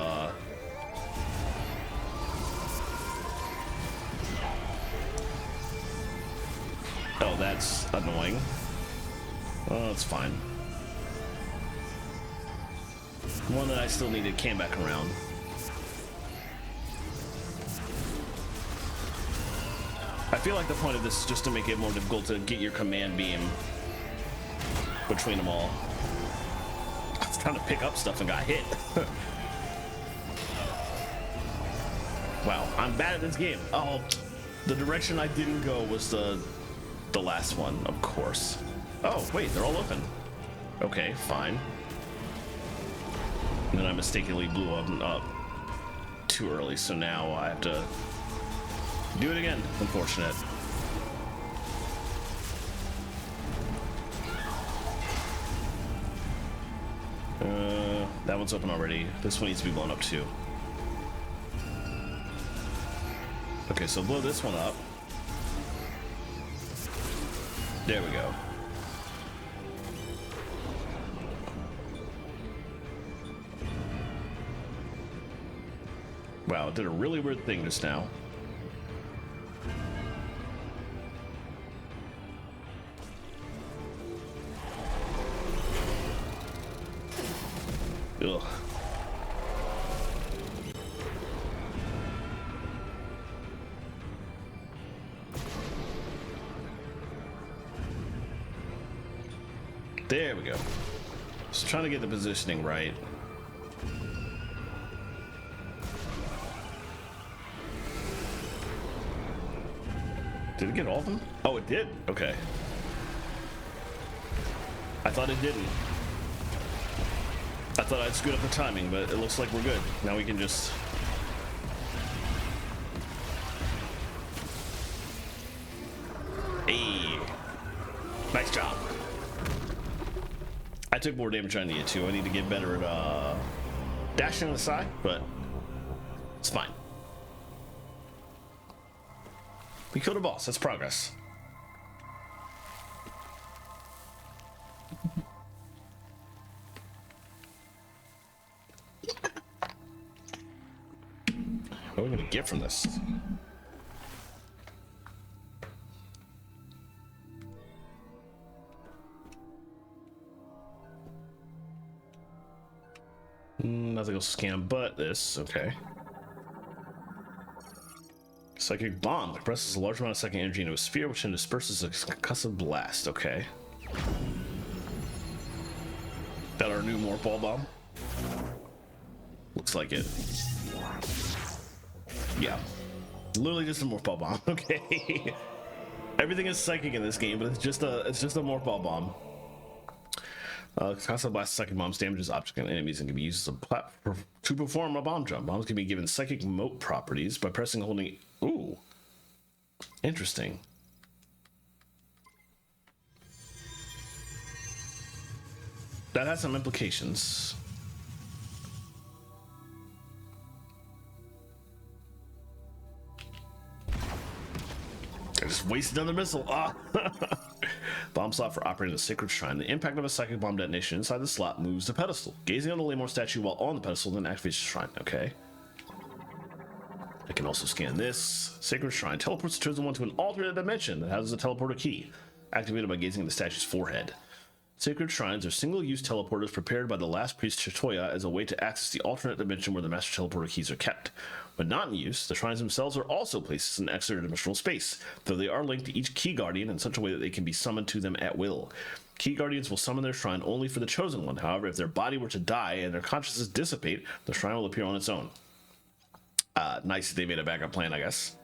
Oh, that's annoying. Oh, that's fine. One that I still needed came back around. I feel like the point of this is just to make it more difficult to get your command beam between them all. I was trying to pick up stuff and got hit. Wow, I'm bad at this game. Oh, the direction I didn't go was the last one, of course. Oh, wait, they're all open. Okay, fine. And then I mistakenly blew them up too early, so now I have to do it again. Unfortunate. That one's open already. This one needs to be blown up too. Okay, so blow this one up. There we go. Wow, it did a really weird thing just now. Ugh. There we go. Just trying to get the positioning right. Did it get all of them? Oh, it did? Okay. I thought it didn't. I thought I'd screwed up the timing, but it looks like we're good. Now we can just Hey, nice job. I took more damage than I needed to. I need to get better at dashing on the side, but it's fine. We killed a boss. That's progress. What are we gonna get from this? Nothing will scan but this. Okay. Psychic bomb compresses a large amount of psychic energy into a sphere, which then disperses a concussive blast. Okay. That our new morph ball bomb? Looks like it. Yeah. Literally just a morph ball bomb. Okay. Everything is psychic in this game, but it's just a morph ball bomb. Concussive blast psychic bombs damages objects and enemies and can be used as a platform to perform a bomb jump. Bombs can be given psychic mote properties by pressing and holding. Ooh. Interesting. That has some implications. I just wasted another missile. Ah. Bomb slot for operating the sacred shrine. The impact of a psychic bomb detonation inside the slot moves the pedestal. Gazing on the Laymore statue while on the pedestal then activates the shrine. Okay. I can also scan this. Sacred shrine teleports the chosen one to an alternate dimension that has a teleporter key, activated by gazing at the statue's forehead. Sacred shrines are single-use teleporters prepared by the last priest Chitoya as a way to access the alternate dimension where the master teleporter keys are kept. When not in use, the shrines themselves are also places in extra-dimensional space, though they are linked to each key guardian in such a way that they can be summoned to them at will. Key guardians will summon their shrine only for the chosen one. However, if their body were to die and their consciousness dissipate, the shrine will appear on its own. Nice that they made a backup plan, I guess.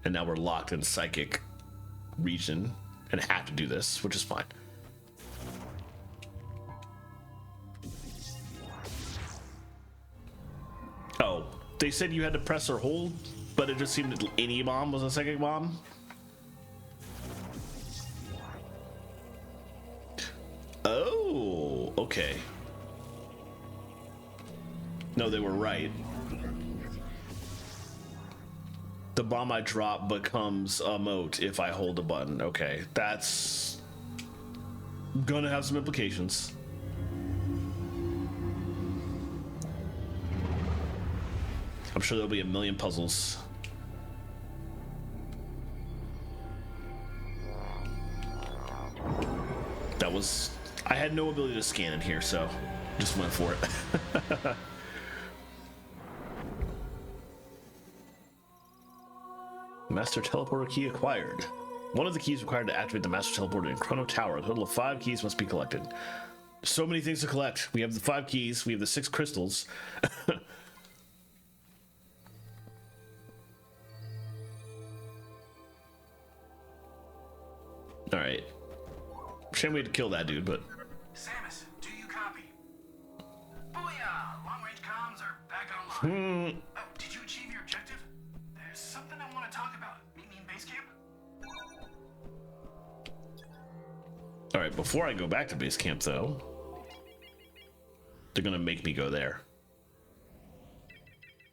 And now we're locked in psychic region and have to do this, which is fine. Oh, they said you had to press or hold, but it just seemed that any bomb was a psychic bomb. Oh, okay. No, they were right. The bomb I drop becomes a mote if I hold a button. Okay, that's gonna have some implications. I'm sure there'll be a million puzzles. That was... I had no ability to scan in here, so just went for it. Master teleporter key acquired. One of the keys required to activate the master teleporter in Chrono Tower. A total of 5 keys must be collected. So many things to collect. We have the 5 keys. We have the 6 crystals. All right. Shame we had to kill that dude, but... Samus, do you copy? Booyah! Long-range comms are back online. Oh, did you achieve your objective? There's something I want to talk about. Meet me in base camp? All right, before I go back to base camp, though, they're gonna make me go there.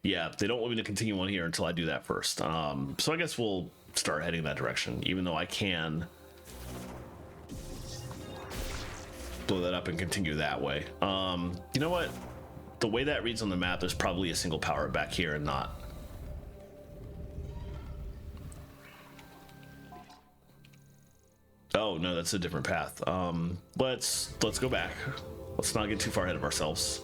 Yeah, they don't want me to continue on here until I do that first. So I guess we'll start heading that direction, even though I can blow that up and continue that way. You know what? The way that reads on the map, there's probably a single power back here and not. Oh no, that's a different path. Let's go back. Let's not get too far ahead of ourselves.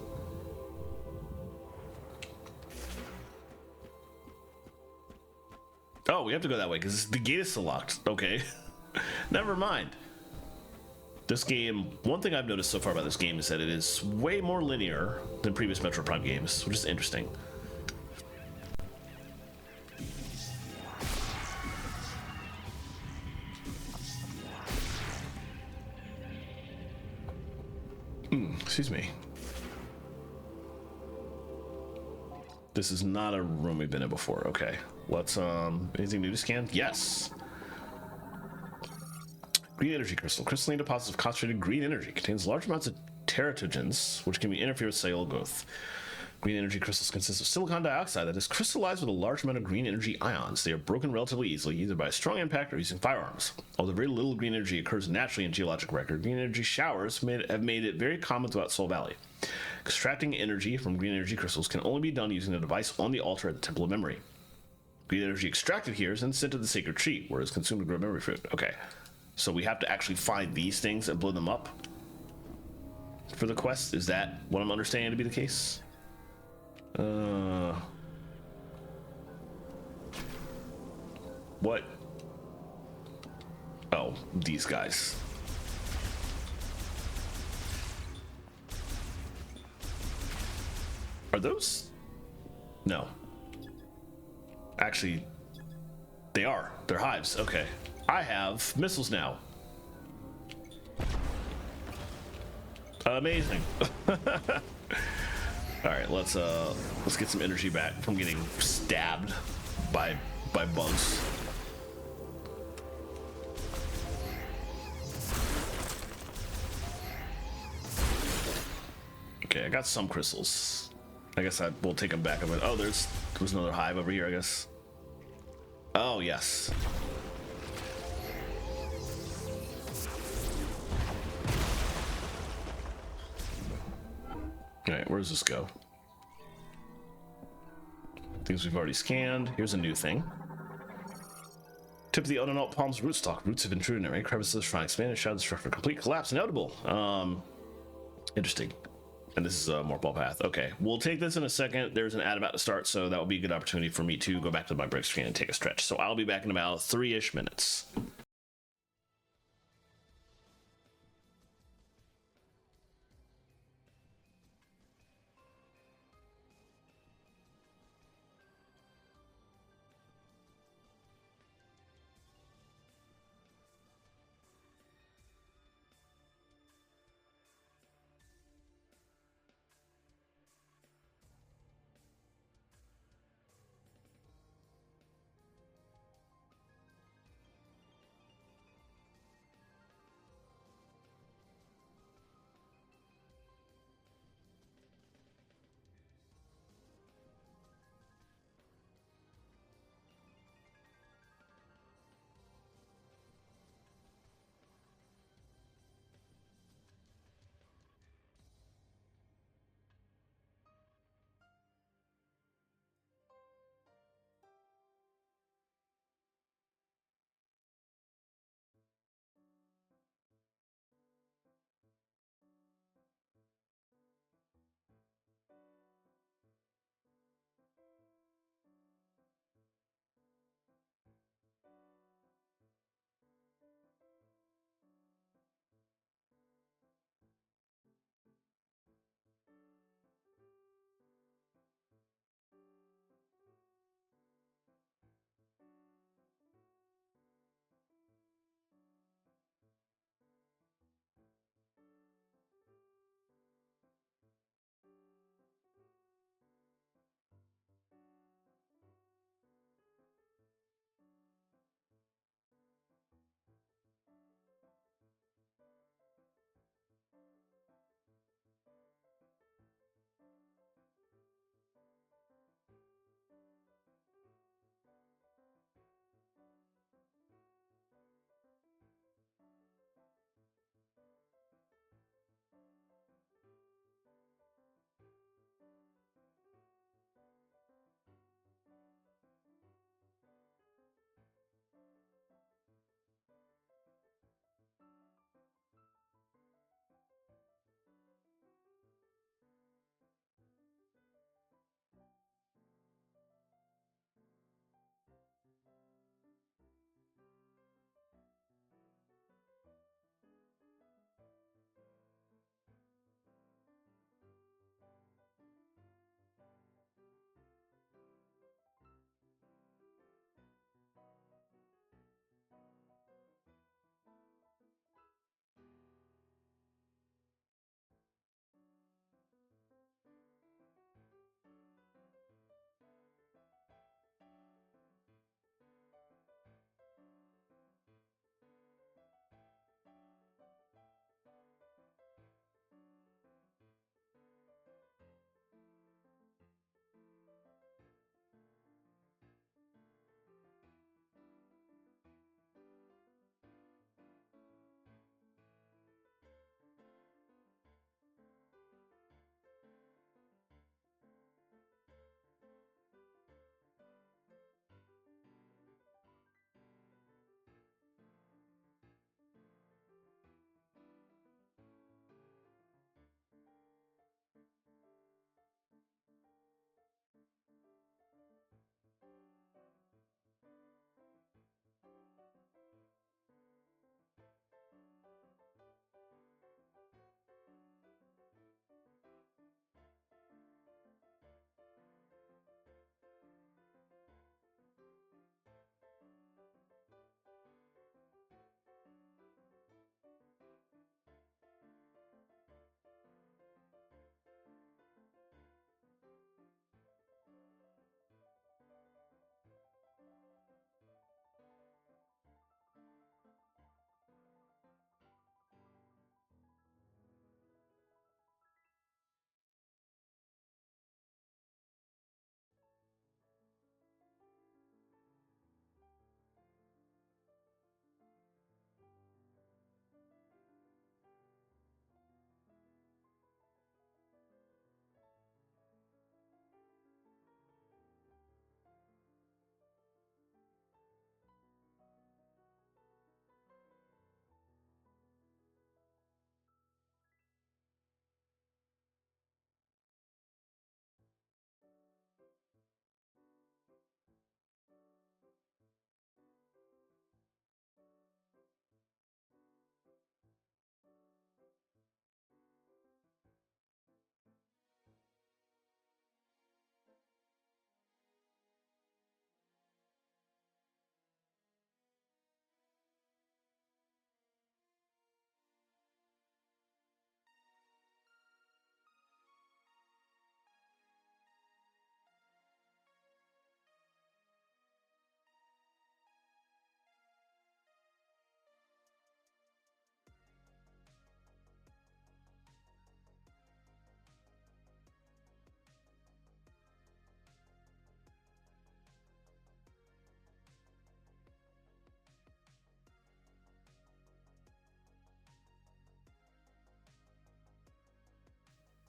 Oh, we have to go that way because the gate is still locked. Okay. Never mind. This game, one thing I've noticed so far about this game is that it is way more linear than previous Metroid Prime games, which is interesting. Excuse me. This is not a room we've been in before. Okay. Let's anything new to scan? Yes. Green energy crystal. Crystalline deposits of concentrated green energy contains large amounts of teratogens, which can be interfere with cellular growth. Green energy crystals consist of silicon dioxide that is crystallized with a large amount of green energy ions. They are broken relatively easily, either by a strong impact or using firearms. Although very little green energy occurs naturally in geologic record, green energy showers have made it very common throughout Soul Valley. Extracting energy from green energy crystals can only be done using a device on the altar at the Temple of Memory. Green energy extracted here is then sent to the sacred tree, where it's consumed to grow memory fruit. Okay. So we have to actually find these things and blow them up for the quest? Is that what I'm understanding to be the case? What? Oh, these guys. Are those? No. Actually, they are. They're hives. Okay. I have missiles now. Amazing. All right, let's get some energy back from getting stabbed by bugs. Okay, I got some crystals. I guess I will take them back. Oh, there's another hive over here, I guess. Oh, yes. All right, where does this go? Things we've already scanned. Here's a new thing. Tip of the unannounced palm's rootstock. Roots have intruded in it, right? Crevices trying to expand and shadow structure. Complete collapse inevitable. Interesting. And this is a Morpal path. Okay, we'll take this in a second. There's an ad about to start, so that will be a good opportunity for me to go back to my break screen and take a stretch. So I'll be back in about 3-ish minutes.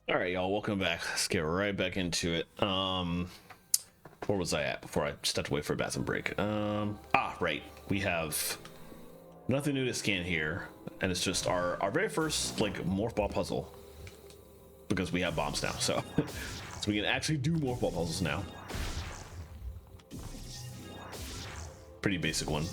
All right, y'all, welcome back. Let's get right back into it. Where was I at before I stepped away for a bathroom break? Right. We have nothing new to scan here, and it's just our very first like morph ball puzzle because we have bombs now, so so we can actually do morph ball puzzles now. Pretty basic one.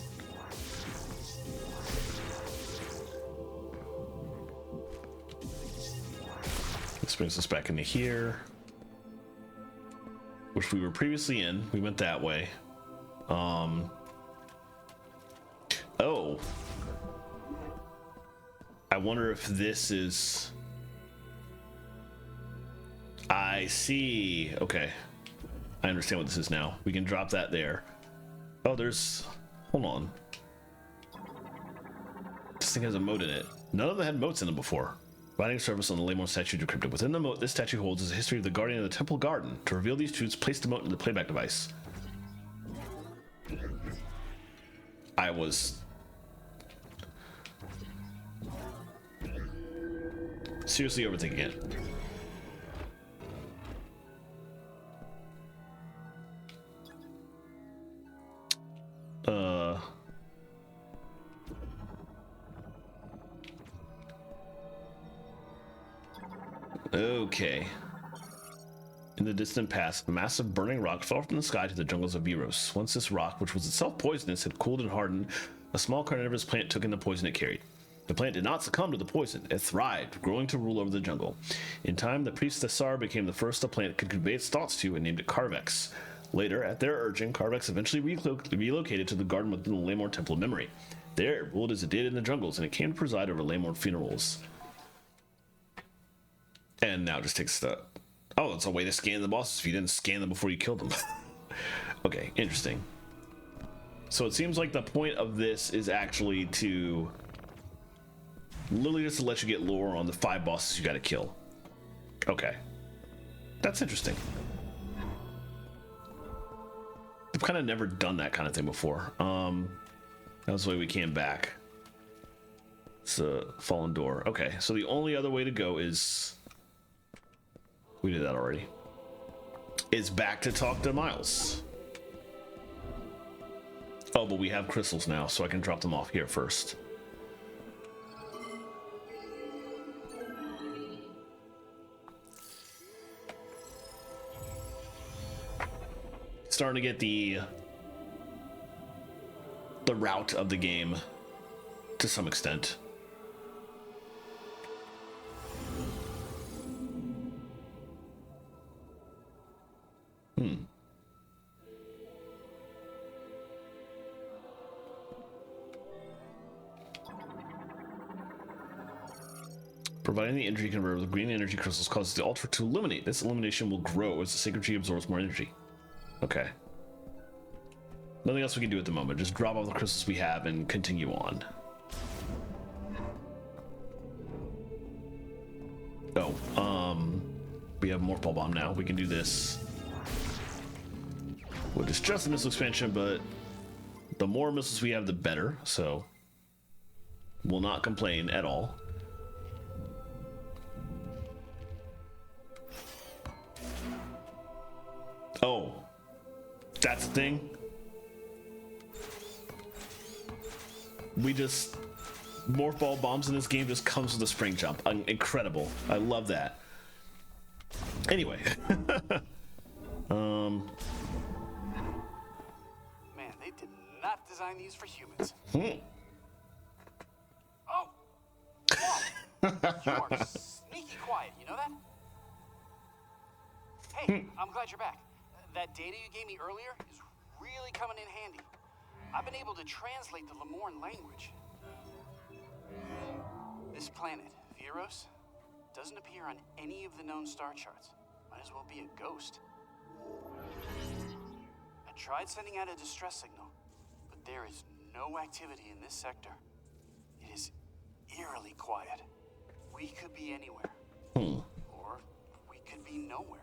This brings us back into here, which we were previously in. We went that way. Oh, I wonder if this is... I see. Okay, I understand what this is now. We can drop that there. Oh, there's... Hold on. This thing has a moat in it. None of them had moats in them before. Writing service on the Laymore statue decrypted. Within the moat, this statue holds is a history of the guardian of the temple garden. To reveal these truths, place the moat in the playback device. I was seriously overthinking it. Okay. In the distant past, a massive burning rock fell from the sky to the jungles of Eros. Once this rock, which was itself poisonous, had cooled and hardened, a small carnivorous plant took in the poison it carried. The plant did not succumb to the poison. It thrived, growing to rule over the jungle. In time, the priest Thessar became the first the plant could convey its thoughts to and named it Carvex. Later, at their urging, Carvex eventually relocated to the garden within the Laymore Temple of Memory. There, it ruled as it did in the jungles, and it came to preside over Laymore funerals. And now just takes the... Oh, it's a way to scan the bosses if you didn't scan them before you killed them. Okay, interesting. So it seems like the point of this is actually to... literally just to let you get lore on the 5 bosses you gotta kill. Okay. That's interesting. I've kind of never done that kind of thing before. That was the way we came back. It's a fallen door. Okay, so the only other way to go is... We did that already. Is back to talk to Miles. Oh, but we have crystals now, so I can drop them off here first. Starting to get the route of the game to some extent. Providing the energy converter with green energy crystals causes the altar to illuminate. This illumination will grow as the sacred tree absorbs more energy. Okay. Nothing else we can do at the moment. Just drop all the crystals we have and continue on. Oh, we have Morph Ball Bomb now. We can do this. Which is just a missile expansion, but the more missiles we have, the better. So, will not complain at all. Oh, that's the thing. We just... Morph Ball Bombs in this game just comes with a spring jump. Incredible. I love that. Anyway. Man, they did not design these for humans. Oh! Whoa. You are sneaky quiet, you know that? Hey, I'm glad you're back. That data you gave me earlier is really coming in handy. I've been able to translate the Lemorn language. This planet, Eros, doesn't appear on any of the known star charts. Might as well be a ghost. I tried sending out a distress signal, but there is no activity in this sector. It is eerily quiet. We could be anywhere. Or we could be nowhere.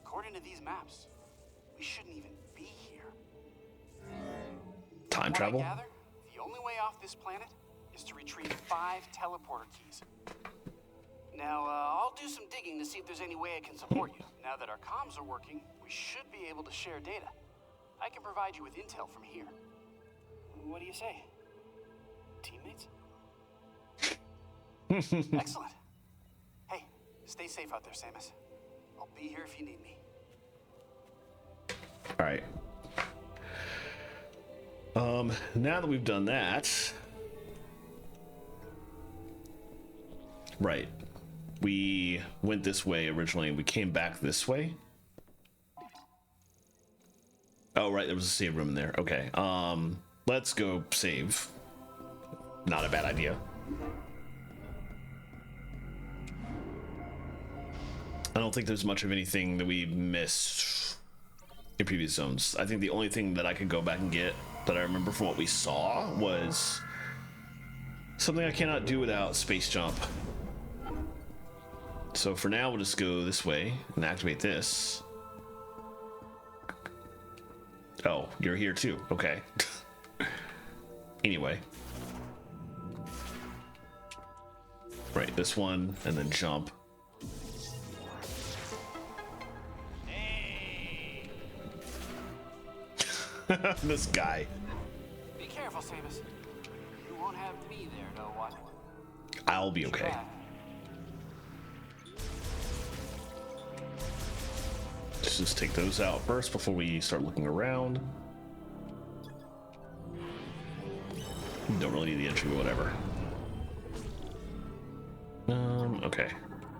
According to these maps, we shouldn't even be here. Time travel? I gather, the only way off this planet is to retrieve 5 teleporter keys. Now, I'll do some digging to see if there's any way I can support you. Now that our comms are working, we should be able to share data. I can provide you with intel from here. What do you say? Teammates? Excellent. Hey, stay safe out there, Samus. I'll be here if you need me. All right. Now that we've done that, right, we went this way originally and we came back this way. Oh, right, there was a save room in there. Okay, let's go save. Not a bad idea. I don't think there's much of anything that we missed in previous zones. I think the only thing that I could go back and get that I remember from what we saw was something I cannot do without space jump. So for now, we'll just go this way and activate this. Oh, you're here too. Okay. Anyway. Right, this one, and then jump. Hey! This guy. Be careful, Samus. You won't have me there, though, what? I'll be okay. Let's just take those out first before we start looking around. Don't really need the entry, but whatever. Okay.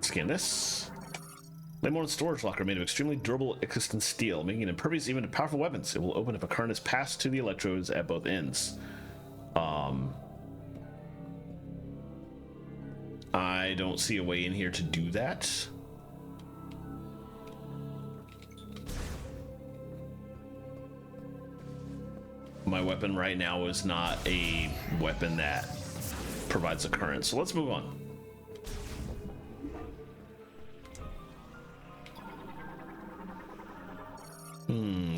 Scan this. Lemor's storage locker made of extremely durable existent steel, making it impervious even to powerful weapons. It will open if a current is passed to the electrodes at both ends. I don't see a way in here to do that. My weapon right now is not a weapon that provides a current, so let's move on.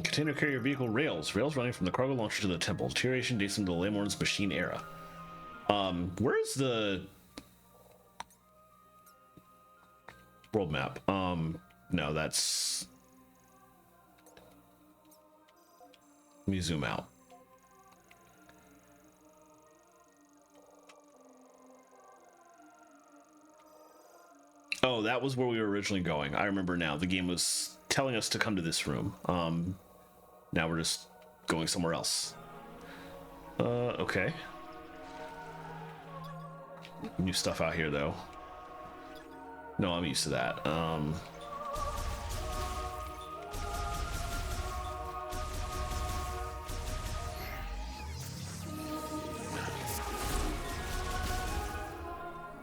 Container carrier vehicle rails. Rails running from the cargo launcher to the temple. Deterioration dates into the Lemor's machine era. Where's the world map? No, that's... Let me zoom out. Oh, that was where we were originally going. I remember now. The game was telling us to come to this room. Now we're just going somewhere else. Okay. New stuff out here, though. No, I'm used to that. All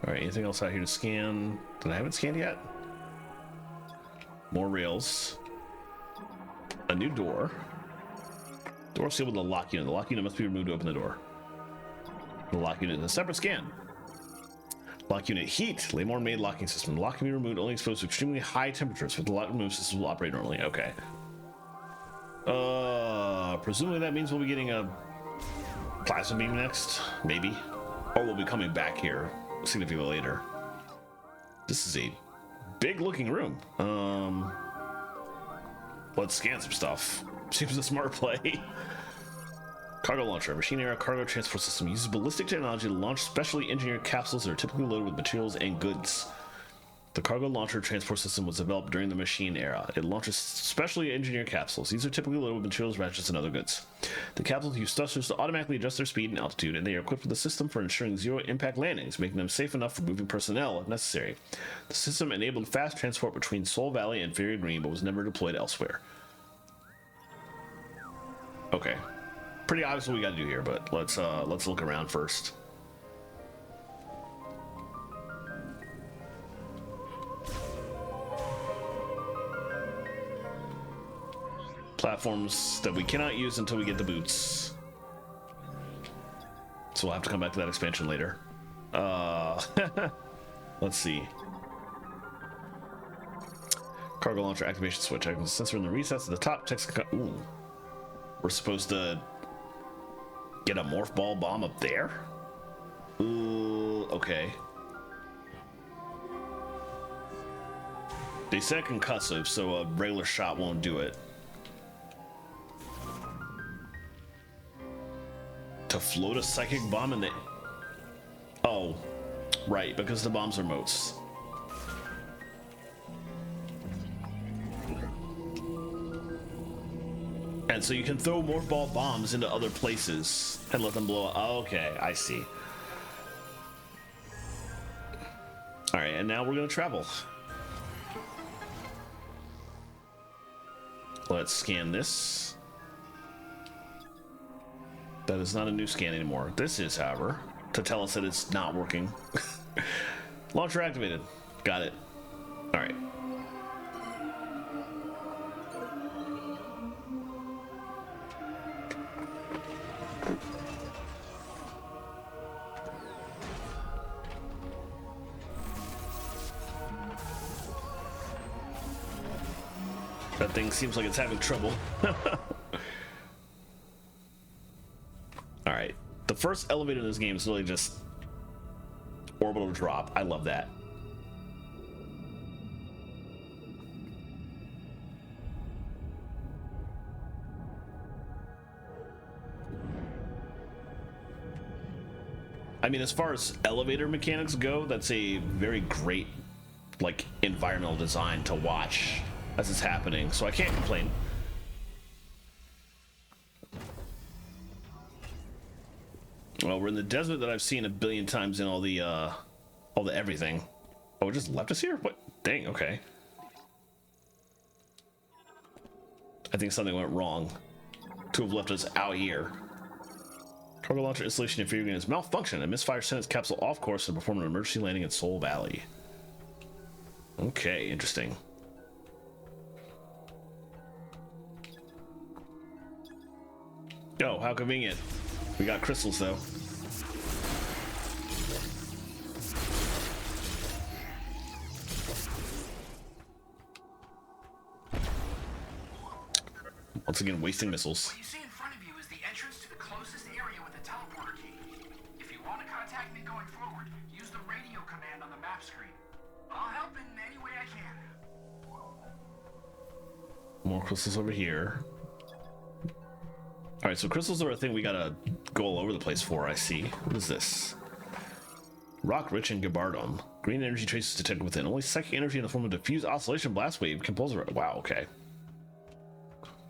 right, anything else out here to scan that I haven't scanned yet? More rails. A new door. Door sealed with a lock unit. The lock unit must be removed to open the door. The lock unit is a separate scan. Lock unit heat. Lemor made locking system. The lock can be removed only exposed to extremely high temperatures. With the lock removed, system will operate normally. Okay. Presumably that means we'll be getting a plasma beam next. Maybe. Or we'll be coming back here significantly later. This is a big looking room. Let's scan some stuff. Seems a smart play. Cargo launcher. Machine era cargo transport system uses ballistic technology to launch specially engineered capsules that are typically loaded with materials and goods. The cargo launcher transport system was developed during the machine era. It launches specially engineered capsules. These are typically loaded with materials, ratchets, and other goods. The capsules use thrusters to automatically adjust their speed and altitude, and they are equipped with a system for ensuring zero-impact landings, making them safe enough for moving personnel if necessary. The system enabled fast transport between Soul Valley and Fairy Green, but was never deployed elsewhere. Okay. Pretty obvious what we got to do here, but let's look around first. Platforms that we cannot use until we get the boots. So we'll have to come back to that expansion later. Let's see. Cargo launcher activation switch. I can sensor in the recess at the top. Text. Ooh. We're supposed to get a morph ball bomb up there? Ooh, okay. They said concussive, so a regular shot won't do it. To float a psychic bomb in the... Oh, right, because the bombs are motes. And so you can throw more ball bombs into other places and let them blow up. Oh, okay, I see. All right, and now we're gonna travel. Let's scan this. That is not a new scan anymore. This is, however, to tell us that it's not working. Launcher activated. Got it. All right. That thing seems like it's having trouble. Alright. The first elevator in this game is really just orbital drop. I love that. I mean, as far as elevator mechanics go, that's a very great, like, environmental design to watch as it's happening, so I can't complain. Well, we're in the desert that I've seen a billion times in all the everything. Oh, it just left us here? What? Dang, okay. I think something went wrong to have left us out here. Cargo launcher installation inferior units malfunction. A misfire sent its capsule off course to perform an emergency landing in Soul Valley. Okay, interesting. Oh, how convenient. We got crystals, though. Once again, wasting missiles. What you see in front of you is the entrance to the closest area with the teleporter key. If you want to contact me going forward, use the radio command on the map screen. I'll help in any way I can. More crystals over here. Alright, so crystals are a thing we gotta go all over the place for, I see. What is this? Rock rich in gabardum. Green energy traces detected within. Only psychic energy in the form of diffused oscillation blast wave can pulse. Wow, okay.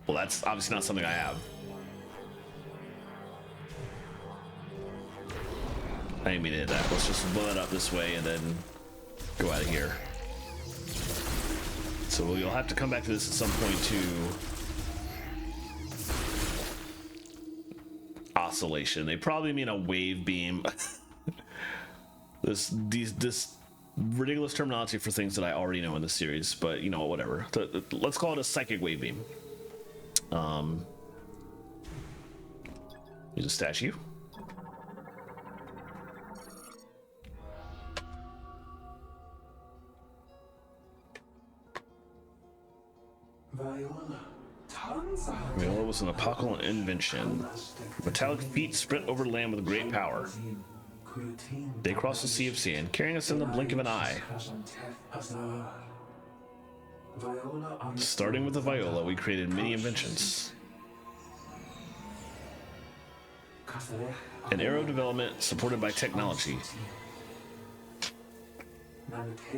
Well, that's obviously not something I have. I didn't mean to hit that. Let's just blow it up this way and then go out of here. So you'll have to come back to this at some point to oscillation. They probably mean a wave beam. This ridiculous terminology for things that I already know in the series, but you know, whatever. Let's call it a psychic wave beam. Here's a statue. Viola was an apocalyptic invention. Metallic feet sprint over land with great power. They cross the sea of sand, carrying us in the blink of an eye. Starting with the viola, we created many inventions. An era of development supported by technology.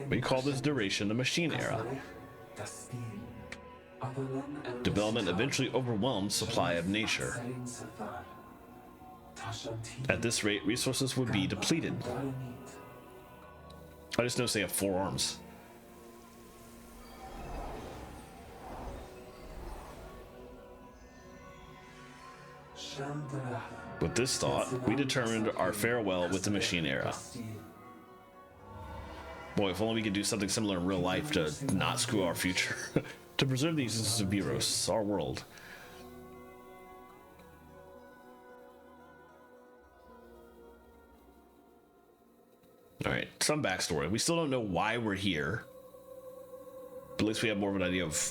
We call this duration the machine era. Development eventually overwhelmed supply of nature. At this rate, resources would be depleted. I just noticed they have 4 arms. With this thought, we determined our farewell with the machine era. Boy, if only we could do something similar in real life to not screw our future. To preserve the existence of Viros, our world. Alright, some backstory. We still don't know why we're here. But at least we have more of an idea of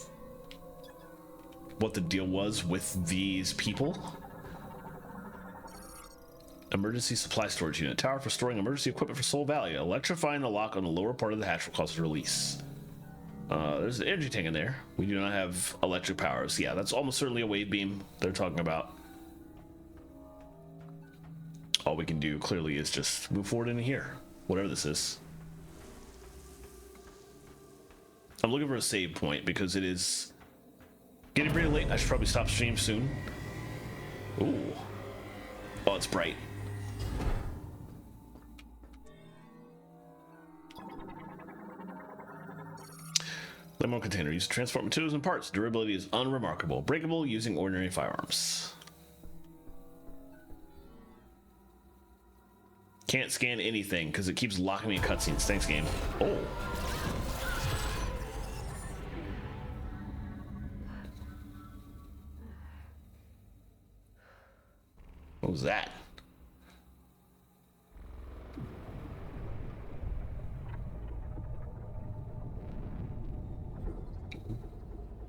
what the deal was with these people. Emergency supply storage unit. Tower for storing emergency equipment for Soul Valley. Electrifying the lock on the lower part of the hatch will cause release. There's an energy tank in there. We do not have electric powers. Yeah, that's almost certainly a wave beam they're talking about. All we can do clearly is just move forward into here, whatever this is. I'm looking for a save point because it is getting pretty late. I should probably stop stream soon. Ooh. Oh, it's bright. Lemon container used to transport materials and parts. Durability is unremarkable. Breakable using ordinary firearms. Can't scan anything because it keeps locking me in cutscenes. Thanks, game. Oh. What was that?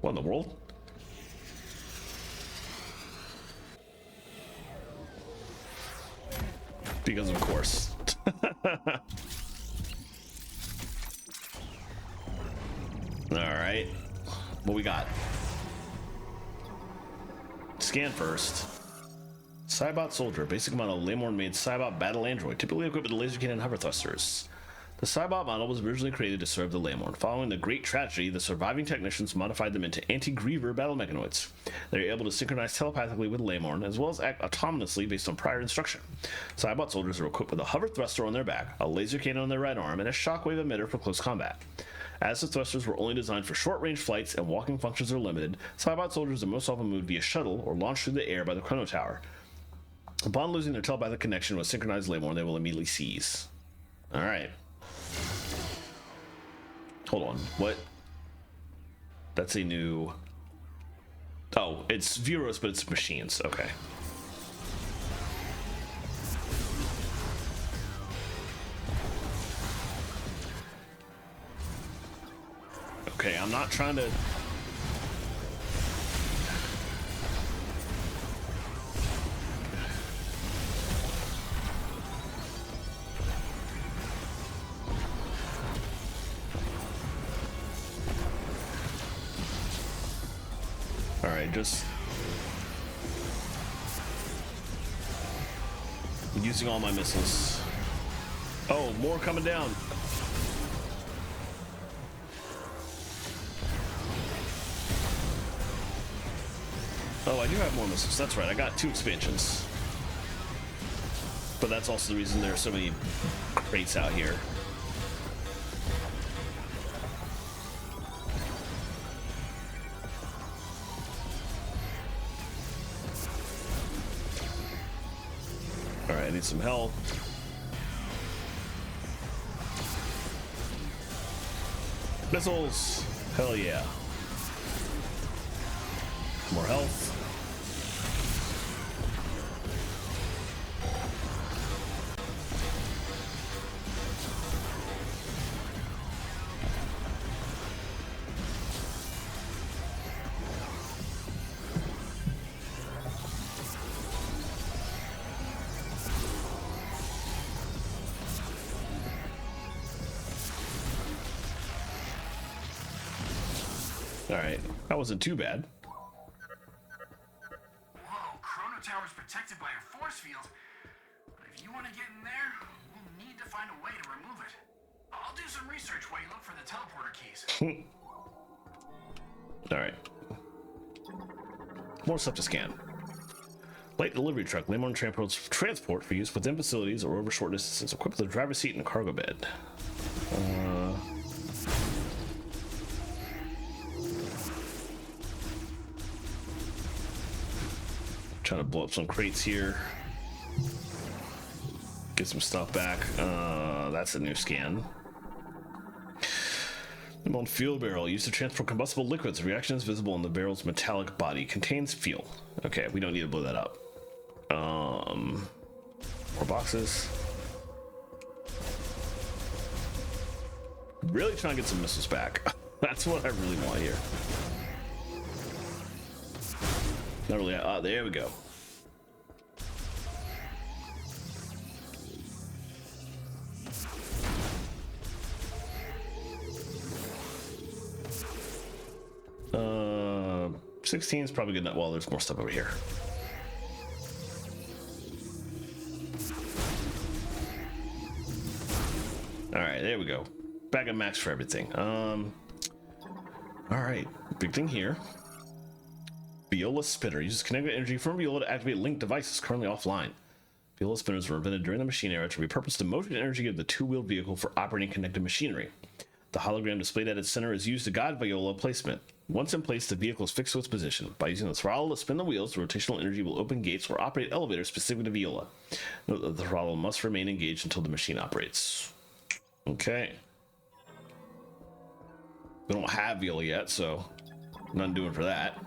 What in the world? Because of course. All right. What we got? Scan first. Cybot soldier, basic model, Lamorn-made Cybot battle android, typically equipped with laser cannon and hover thrusters. The Cybot model was originally created to serve the Lamorn. Following the Great Tragedy, the surviving technicians modified them into anti-Griever battle mechanoids. They are able to synchronize telepathically with Lamorn, as well as act autonomously based on prior instruction. Cybot soldiers are equipped with a hover thruster on their back, a laser cannon on their right arm, and a shockwave emitter for close combat. As the thrusters were only designed for short-range flights and walking functions are limited, Cybot soldiers are most often moved via shuttle or launched through the air by the Chrono Tower. Upon losing their telepathic connection with synchronized Lamorn, they will immediately seize. Alright. Hold on. What? That's a new... Oh, it's Vuros, but it's machines. Okay. Okay, I'm not trying to... Alright, just... using all my missiles. Oh, more coming down. Oh, I do have more missiles. That's right, I got 2 expansions. But that's also the reason there are so many crates out here. Alright, I need some help. Missiles! Hell yeah. More health. Alright, that wasn't too bad. Whoa, Chrono Tower's protected by a force field. But if you want to get in there, we'll need to find a way to remove it. I'll do some research while you look for the teleporter keys. Alright. More stuff to scan. Light delivery truck, Lamorn transport for use within facilities or over short distances, equipped with a driver's seat and a cargo bed. Trying to blow up some crates here. Get some stuff back. That's a new scan. Lamorn fuel barrel used to transport combustible liquids. The reaction is visible in the barrel's metallic body. Contains fuel. Okay, we don't need to blow that up. More boxes. Really trying to get some missiles back. That's what I really want here. Not really. There we go. 16 is probably good enough. Well, there's more stuff over here. All right, there we go. Back at max for everything. All right, big thing here. Viola spinner uses kinetic energy from Viola to activate linked devices currently offline. Viola spinners were invented during the machine era to repurpose the motion energy of the two-wheeled vehicle for operating connected machinery. The hologram displayed at its center is used to guide Viola placement. Once in place, the vehicle is fixed to its position. By using the throttle to spin the wheels, the rotational energy will open gates or operate elevators specific to Viola. Note that the throttle must remain engaged until the machine operates. Okay. We don't have Viola yet, so nothing doing for that.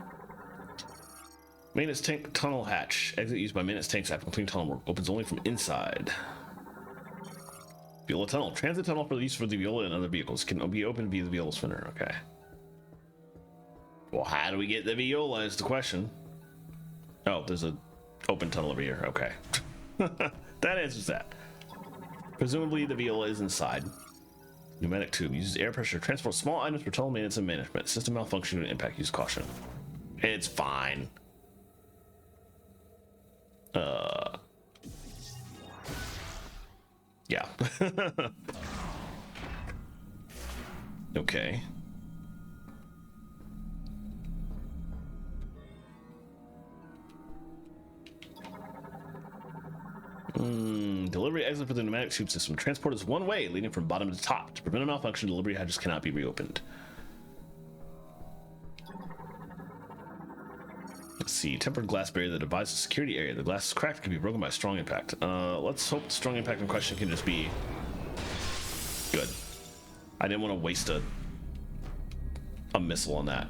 Maintenance tank tunnel hatch. Exit used by maintenance tanks after completing tunnel work. Opens only from inside. Viola tunnel. Transit tunnel for the use for the Viola and other vehicles. Can be opened via the Viola spinner. Okay. Well, how do we get the Viola is the question. Oh, there's a open tunnel over here. Okay. That answers that. Presumably the Viola is inside. Pneumatic tube. Uses air pressure to transport small items for tunnel maintenance and management. System malfunction and impact. Use caution. It's fine. Yeah. Okay. Delivery exit for the pneumatic tube system. Transport is one way, leading from bottom to top. To prevent a malfunction, delivery hatches cannot be reopened. Let's see. Tempered glass barrier that divides the security area. The glass is cracked, can be broken by a strong impact. Let's hope the strong impact in question can just be good. I didn't want to waste a missile on that.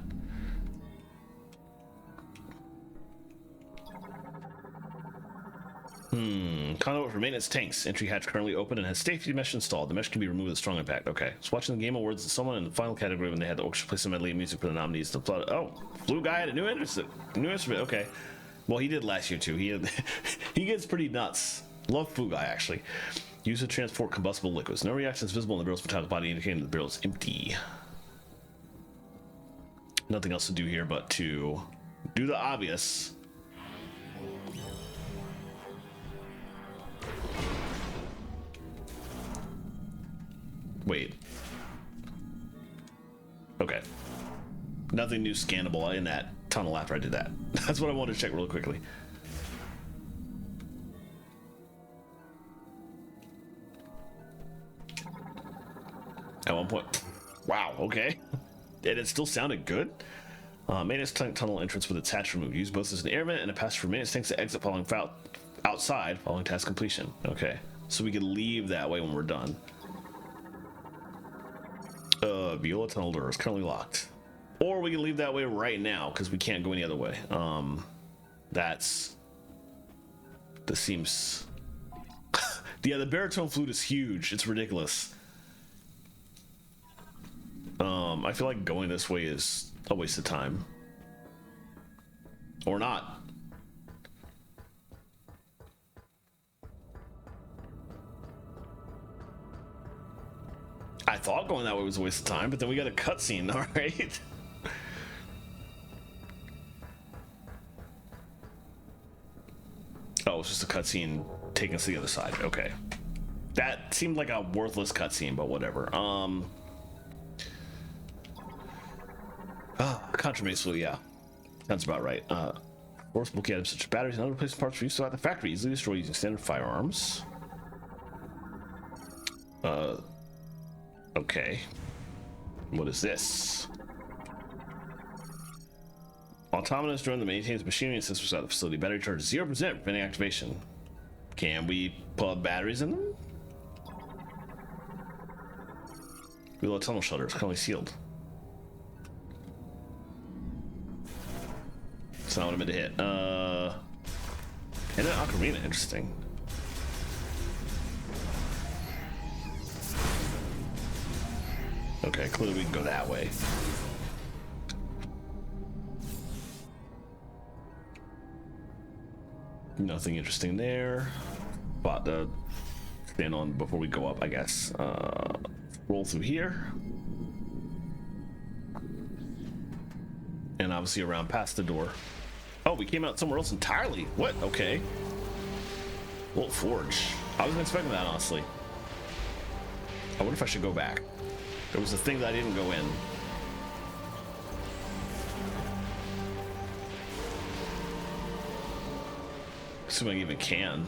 Conduit for maintenance tanks. Entry hatch currently open and has safety mesh installed. The mesh can be removed with strong impact. Okay. So watching the Game Awards, someone in the final category when they had the orchestra play some medley of music for the nominees. The flood. Oh, Blue Guy had a new instrument. Okay. Well, he did last year too. He he gets pretty nuts. Love Flu Guy actually. Used to transport combustible liquids. No reactions visible in the barrel's metallic body, indicating the barrel is empty. Nothing else to do here but to do the obvious. Wait. Okay. Nothing new scannable in that tunnel after I did that. That's what I wanted to check real quickly. At one point. Wow, okay. And it still sounded good. Maintenance tank tunnel entrance with its hatch removed. Use both as an air vent and a passage for maintenance tanks to exit following outside following task completion. Okay. So we can leave that way when we're done. Viola tunnel door is currently locked. Or we can leave that way right now because we can't go any other way. This seems... Yeah, the baritone flute is huge. It's ridiculous. I feel like going this way is a waste of time. Or not. I thought going that way was a waste of time, but then we got a cutscene, all right? Oh, it's just a cutscene taking us to the other side. Okay. That seemed like a worthless cutscene, but whatever. Contramaceable, yeah. Sounds about right. Force bulky items such as batteries and other replacement parts for use at the factory easily destroyed using standard firearms. Okay. What is this? Autonomous drone that maintains machinery and systems at the facility. Battery charge 0%, preventing activation. Can we put batteries in them? Below tunnel shutter is currently sealed. That's not what I meant to hit. And an ocarina, interesting. Okay, clearly we can go that way. Nothing interesting there. But stand on before we go up, I guess. Roll through here. And obviously around past the door. Oh, we came out somewhere else entirely. What? Okay. Bolt Forge. I wasn't expecting that, honestly. I wonder if I should go back. There was a thing that I didn't go in. Assuming I even can.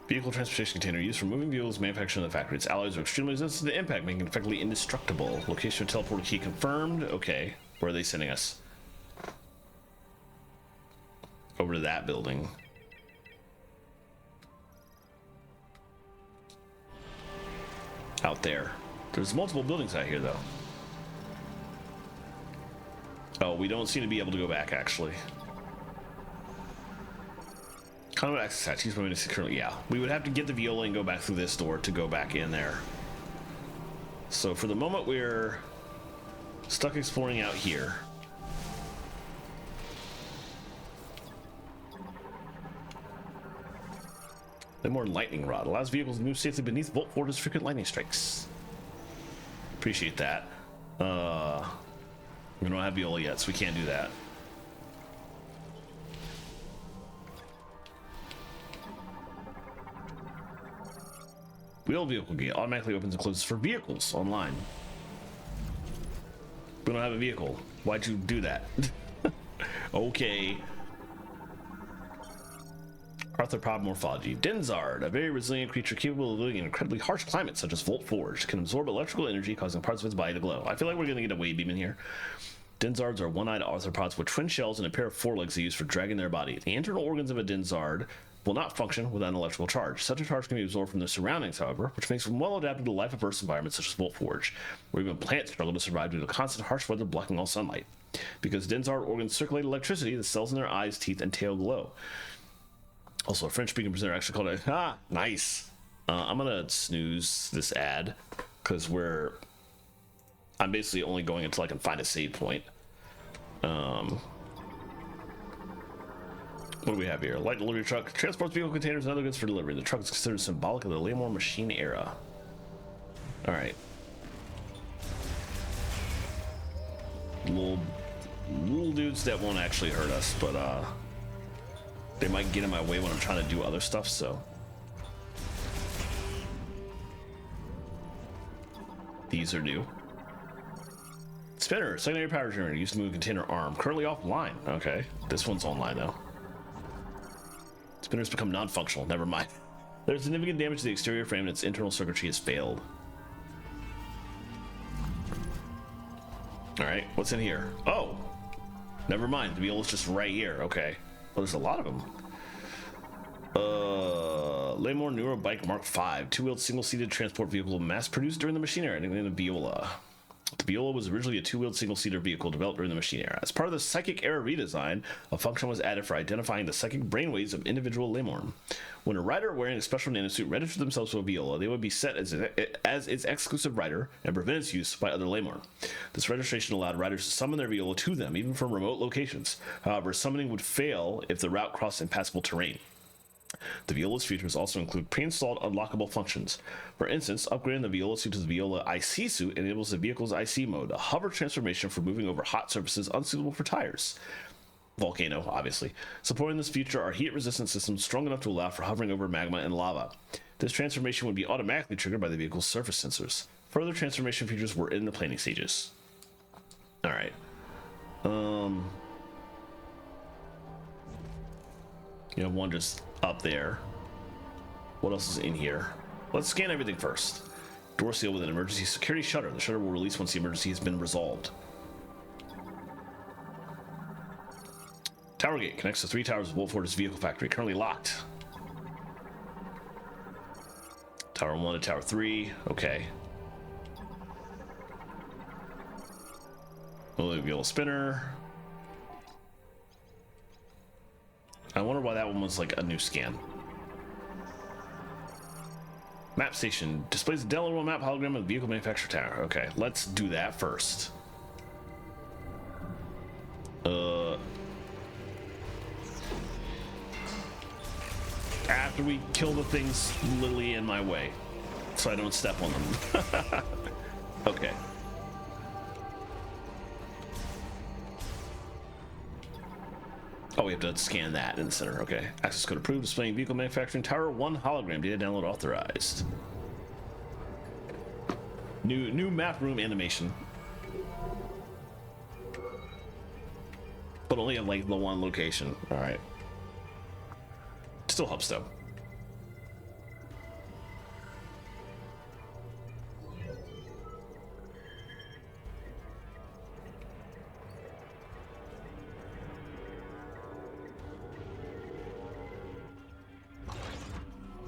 Vehicle transportation container used for moving vehicles manufactured in the factory. Its alloys are extremely resistant to impact, making it effectively indestructible. Location of teleport key confirmed. Okay. Where are they sending us? Over to that building. Out there. There's multiple buildings out here, though. Oh, we don't seem to be able to go back, actually. Conduit access hatch. Use my minutes currently. Yeah, we would have to get the viola and go back through this door to go back in there. So for the moment, we're stuck exploring out here. Then more lightning rod allows vehicles to move safely beneath Volt Forge's frequent lightning strikes. Appreciate that. We don't have viola yet, so we can't do that. Wheel vehicle gate automatically opens and closes for vehicles online. We don't have a vehicle. Why'd you do that? Okay. Arthropod morphology. Denzard, a very resilient creature capable of living in incredibly harsh climates such as Volt Forge, can absorb electrical energy, causing parts of its body to glow. I feel like we're going to get a wave beam in here. Denzards are one-eyed arthropods with twin shells and a pair of forelegs they use for dragging their body. The internal organs of a Denzard will not function without an electrical charge. Such a charge can be absorbed from their surroundings, however, which makes them well adapted to life of Earth's environments such as Volt Forge, where even plants struggle to survive due to constant harsh weather blocking all sunlight. Because Denzard organs circulate electricity, the cells in their eyes, teeth, and tail glow. Also, a French-speaking presenter actually called it, nice. I'm gonna snooze this ad, because I'm basically only going until I can find a save point. What do we have here? Light delivery truck transports vehicle containers and other goods for delivery. The truck is considered symbolic of the Laymore machine era. All right. Little dudes that won't actually hurt us, but they might get in my way when I'm trying to do other stuff, so. These are new. Spinner, secondary power generator used to move a container arm. Currently offline. Okay. This one's online though. Spinners become non-functional. Never mind. There's significant damage to the exterior frame and its internal circuitry has failed. Alright, what's in here? Oh! Never mind. The viola's just right here. Okay. Well, there's a lot of them. Laymore Neurobike Mark V. Two-wheeled single-seated transport vehicle mass-produced during the machine era, nicknamed the Viola. The Viola was originally a two-wheeled single-seater vehicle developed during the machine era. As part of the Psychic Era redesign, a function was added for identifying the psychic brainwaves of individual Laymore. When a rider wearing a special nanosuit registered themselves to a Viola, they would be set as its exclusive rider and prevent its use by other Laymore. This registration allowed riders to summon their Viola to them, even from remote locations. However, summoning would fail if the route crossed impassable terrain. The Viola's features also include pre-installed unlockable functions. For instance, upgrading the Viola suit to the Viola IC suit enables the vehicle's IC mode, a hover transformation for moving over hot surfaces unsuitable for tires. Volcano, obviously. Supporting this feature are heat-resistant systems strong enough to allow for hovering over magma and lava. This transformation would be automatically triggered by the vehicle's surface sensors. Further transformation features were in the planning stages. Alright. You have one just up there. What else is in here? Let's scan everything first. Door seal with an emergency security shutter. The shutter will release once the emergency has been resolved. Tower gate connects to 3 towers of Volt Forge's vehicle factory. Currently locked. Tower 1 to Tower 3. Okay. We'll be able to spinner. I wonder why that one was like a new scan. Map station displays a Delaware map hologram of the vehicle manufacturer tower. Okay, let's do that first. After we kill the things literally in my way, so I don't step on them. Okay. Oh, we have to scan that in the center. Okay. Access code approved. Displaying vehicle manufacturing tower 1 hologram. Data download authorized. New map room animation. But only at like the one location. All right. Still helps though.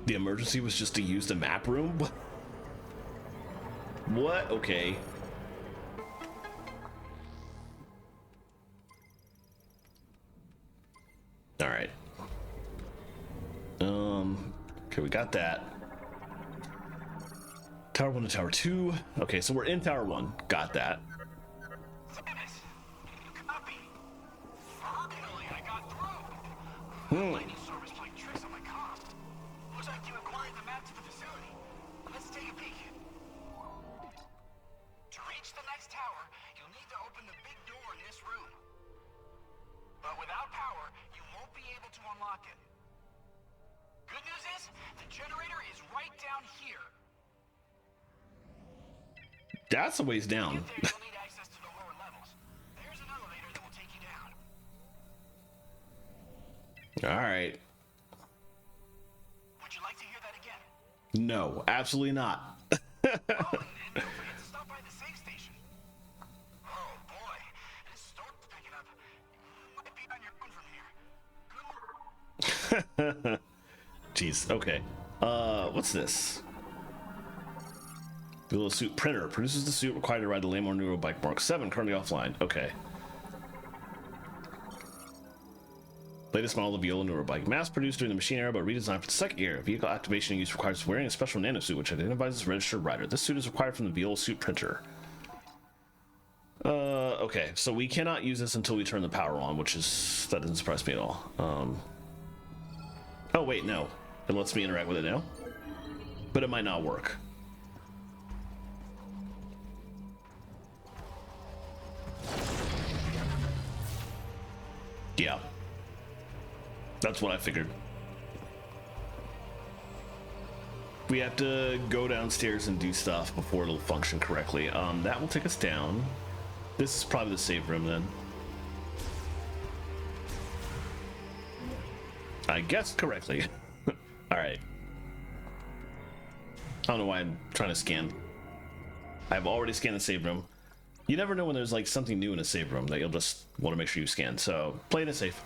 The emergency was just to use the map room? What? Okay. All right. Okay, we got that. Tower 1 to Tower 2. Okay, so we're in Tower 1. Got that. Copy. Finally, I got through. Lightning service playing tricks on my comm. Looks like you acquired the map to the facility. Let's take a peek. To reach the next tower, you'll need to open the big door in this room. But without power, you won't be able to unlock it. Good news is, the generator is right down here. That's a ways down. There you'll need access to the lower levels. There's an elevator that will take you down. All right. Would you like to hear that again? No, absolutely not. Oh, and don't forget to stop by the safe station. Oh boy, this storm's picking up. You might be on your own from here. Good work. Jeez. Okay. What's this? The little suit printer produces the suit required to ride the Lamor Neurobike Mark 7, currently offline. Okay. Latest model of Viola Neurobike, mass produced during the machine era but redesigned for the second era. Vehicle activation and use requires wearing a special nanosuit which identifies as a registered rider. This suit is required from the Viola suit printer. Okay, so we cannot use this until we turn the power on, which is, that doesn't surprise me at all. Oh wait, no. It lets me interact with it now. But it might not work. Yeah. That's what I figured. We have to go downstairs and do stuff before it'll function correctly. That will take us down. This is probably the save room then. I guessed correctly. All right. I don't know why I'm trying to scan. I've already scanned the save room. You never know when there's like something new in a save room that you'll just want to make sure you scan. So play it safe.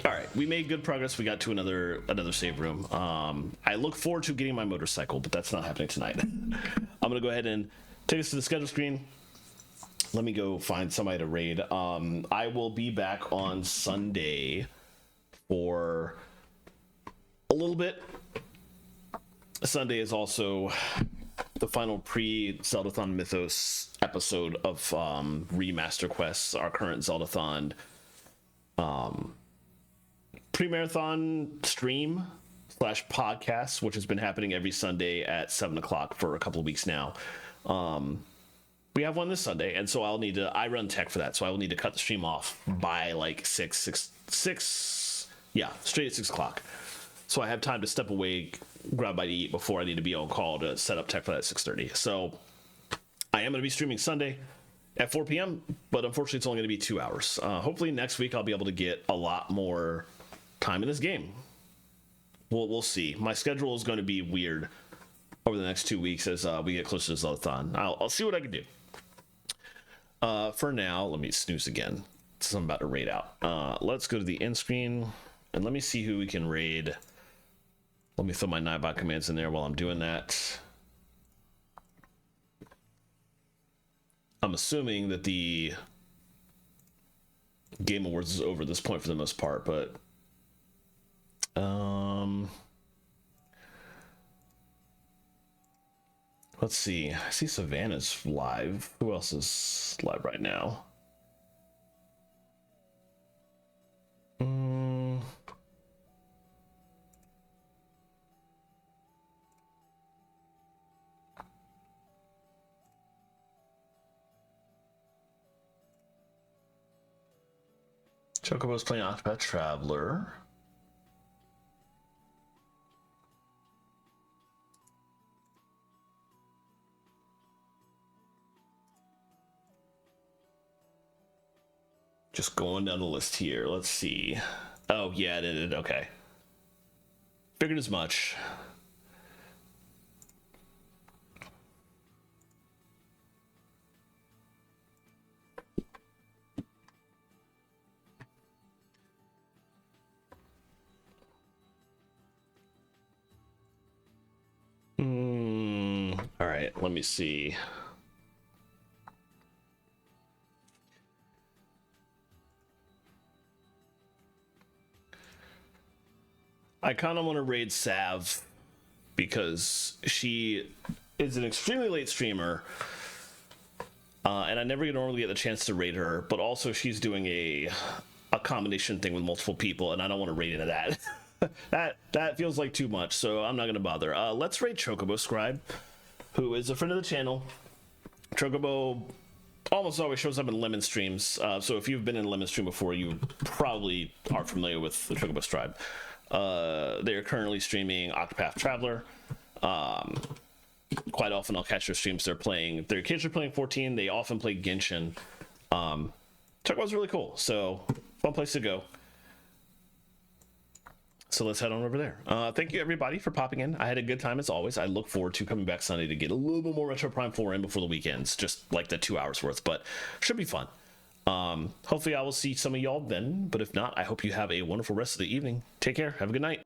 All right, we made good progress. We got to another save room. I look forward to getting my motorcycle, but that's not happening tonight. I'm gonna go ahead and take us to the schedule screen. Let me go find somebody to raid. I will be back on Sunday for a little bit. Sunday is also the final pre-Zeldathon Mythos episode of Remaster Quests, our current Zeldathon pre-marathon stream / podcast, which has been happening every Sunday at 7 o'clock for a couple of weeks now. We have one this Sunday, and so I run tech for that, so I will need to cut the stream off by like 6, yeah, straight at 6 o'clock. So I have time to step away, grab a bite to eat before I need to be on call to set up tech for that at 6:30. So I am going to be streaming Sunday at 4 p.m., but unfortunately it's only going to be 2 hours. Hopefully next week I'll be able to get a lot more time in this game. We'll see. My schedule is going to be weird over the next 2 weeks as we get closer to Zeldathon. I'll see what I can do. For now, let me snooze again, so I'm about to raid out. Let's go to the end screen and let me see who we can raid. Let me throw my Nightbot commands in there while I'm doing that. I'm assuming that the Game Awards is over at this point for the most part, but let's see. I see Savannah's live. Who else is live right now? Chocobo's playing Octopath Traveler. Just going down the list here. Let's see. Oh, yeah, it ended. Okay. Figured as much. All right, let me see. I kind of want to raid Sav because she is an extremely late streamer, and I never normally get the chance to raid her. But also, she's doing a combination thing with multiple people, and I don't want to raid into that. that feels like too much, so I'm not going to bother. Let's raid Chocobo Scribe, who is a friend of the channel. Chocobo almost always shows up in Lemon streams, so if you've been in Lemon stream before, you probably are familiar with the Chocobo Scribe. They are currently streaming Octopath Traveler. Quite often I'll catch their streams. Their kids are playing 14. They often play Genshin. Chocobo's really cool, so fun place to go. So let's head on over there. Thank you everybody for popping in. I had a good time as always. I look forward to coming back Sunday to get a little bit more Retro Prime 4 in before the weekends, just like the 2 hours worth, but should be fun. Hopefully I will see some of y'all then, but if not, I hope you have a wonderful rest of the evening. Take care. Have a good night.